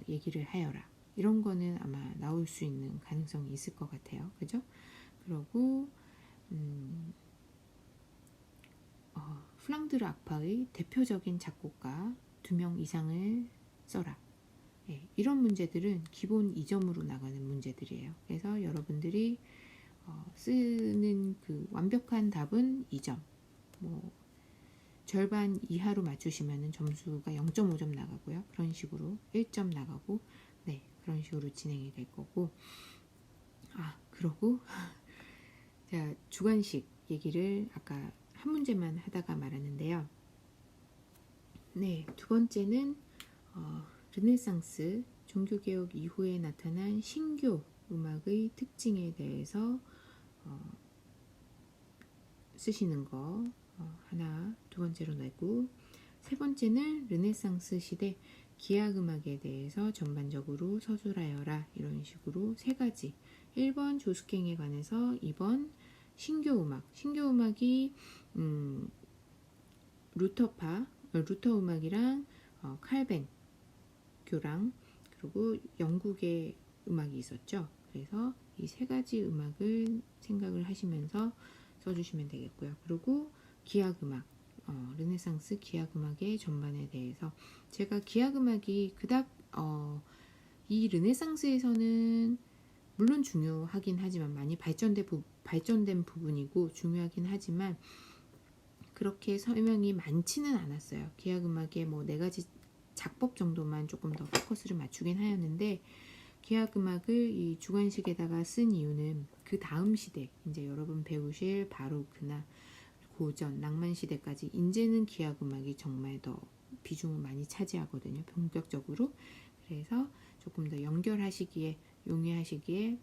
얘기를 하여라. 이런 거는 아마 나올 수 있는 가능성이 있을 것 같아요. 그죠? 그러고 플랑드르 악파의 대표적인 작곡가 2명 이상을 써라. 네, 이런 문제들은 기본 2점으로 나가는 문제들이에요. 그래서 여러분들이 쓰는 그 완벽한 답은 2점. 절반 이하로 맞추시면 점수가 0.5점 나가고요. 그런 식으로 1점 나가고, 네, 그런 식으로 진행이 될 거고. 그러고 제가 주관식 얘기를 아까 한 문제만 하다가 말았는데요. 네, 두 번째는 르네상스 종교개혁 이후에 나타난 신교 음악의 특징에 대해서 쓰시는 거 하나, 두 번째로 내고, 세 번째는 르네상스 시대 기악음악에 대해서 전반적으로 서술하여라. 이런 식으로 세 가지. 1번 조스갱에 관해서, 2번 신교음악. 신교음악이 루터 음악이랑 칼뱅 교랑 그리고 영국의 음악이 있었죠. 그래서 이 세 가지 음악을 생각을 하시면서 써주시면 되겠고요. 그리고 기악음악, 르네상스 기악음악의 전반에 대해서 제가 기악음악이 그닥 이 르네상스에서는 물론 중요하긴 하지만 많이 발전된 부분이고 중요하긴 하지만 그렇게 설명이 많지는 않았어요. 기악음악의 뭐 4가지 작법 정도만 조금 더 포커스를 맞추긴 하였는데 기악음악을 이 주관식에다가 쓴 이유는 그 다음 시대, 이제 여러분 배우실 바로크나 고전, 낭만 시대까지 이제는 기악음악이 정말 더 비중을 많이 차지하거든요. 본격적으로. 그래서 조금 더 연결하시기에 용이하시기에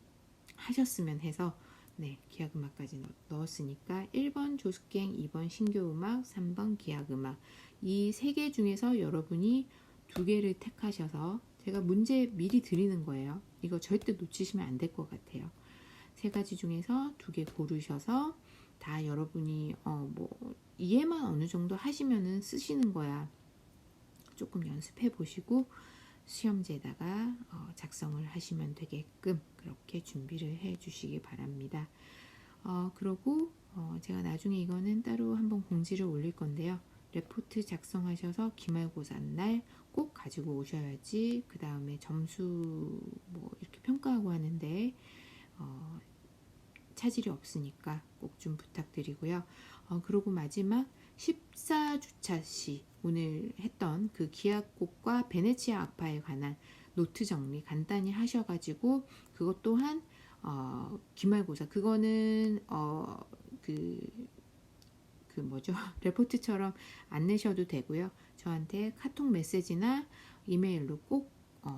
하셨으면 해서 네, 기악음악까지 넣었으니까 1번 조스갱, 2번 신교음악, 3번 기악음악 이 3개 중에서 여러분이 2개를 택하셔서 제가 문제 미리 드리는 거예요. 이거 절대 놓치시면 안 될 것 같아요. 3가지 중에서 2개 고르셔서 다 여러분이 이해만 어느 정도 하시면은 쓰시는 거야. 조금 연습해 보시고 시험지에다가 작성을 하시면 되게끔 그렇게 준비를 해 주시기 바랍니다. 그리고 제가 나중에 이거는 따로 한번 공지를 올릴 건데요. 레포트 작성하셔서 기말고사 날 꼭 가지고 오셔야지 그 다음에 점수 이렇게 평가하고 하는데 차질이 없으니까 꼭 좀 부탁드리고요. 그리고 마지막 14주차 시 오늘 했던 그 기악곡과 베네치아 악파에 관한 노트 정리 간단히 하셔가지고 그것 또한 기말고사 그거는 레포트처럼 안 내셔도 되고요. 저한테 카톡 메시지나 이메일로 꼭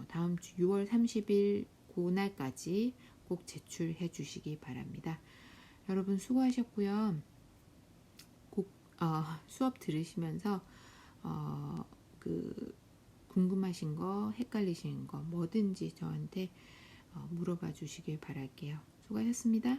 다음 주 6월 30일 그날까지 꼭 제출해 주시기 바랍니다. 여러분 수고하셨고요. 꼭 수업 들으시면서 궁금하신 거, 헷갈리시는 거 뭐든지 저한테 물어봐 주시길 바랄게요. 수고하셨습니다.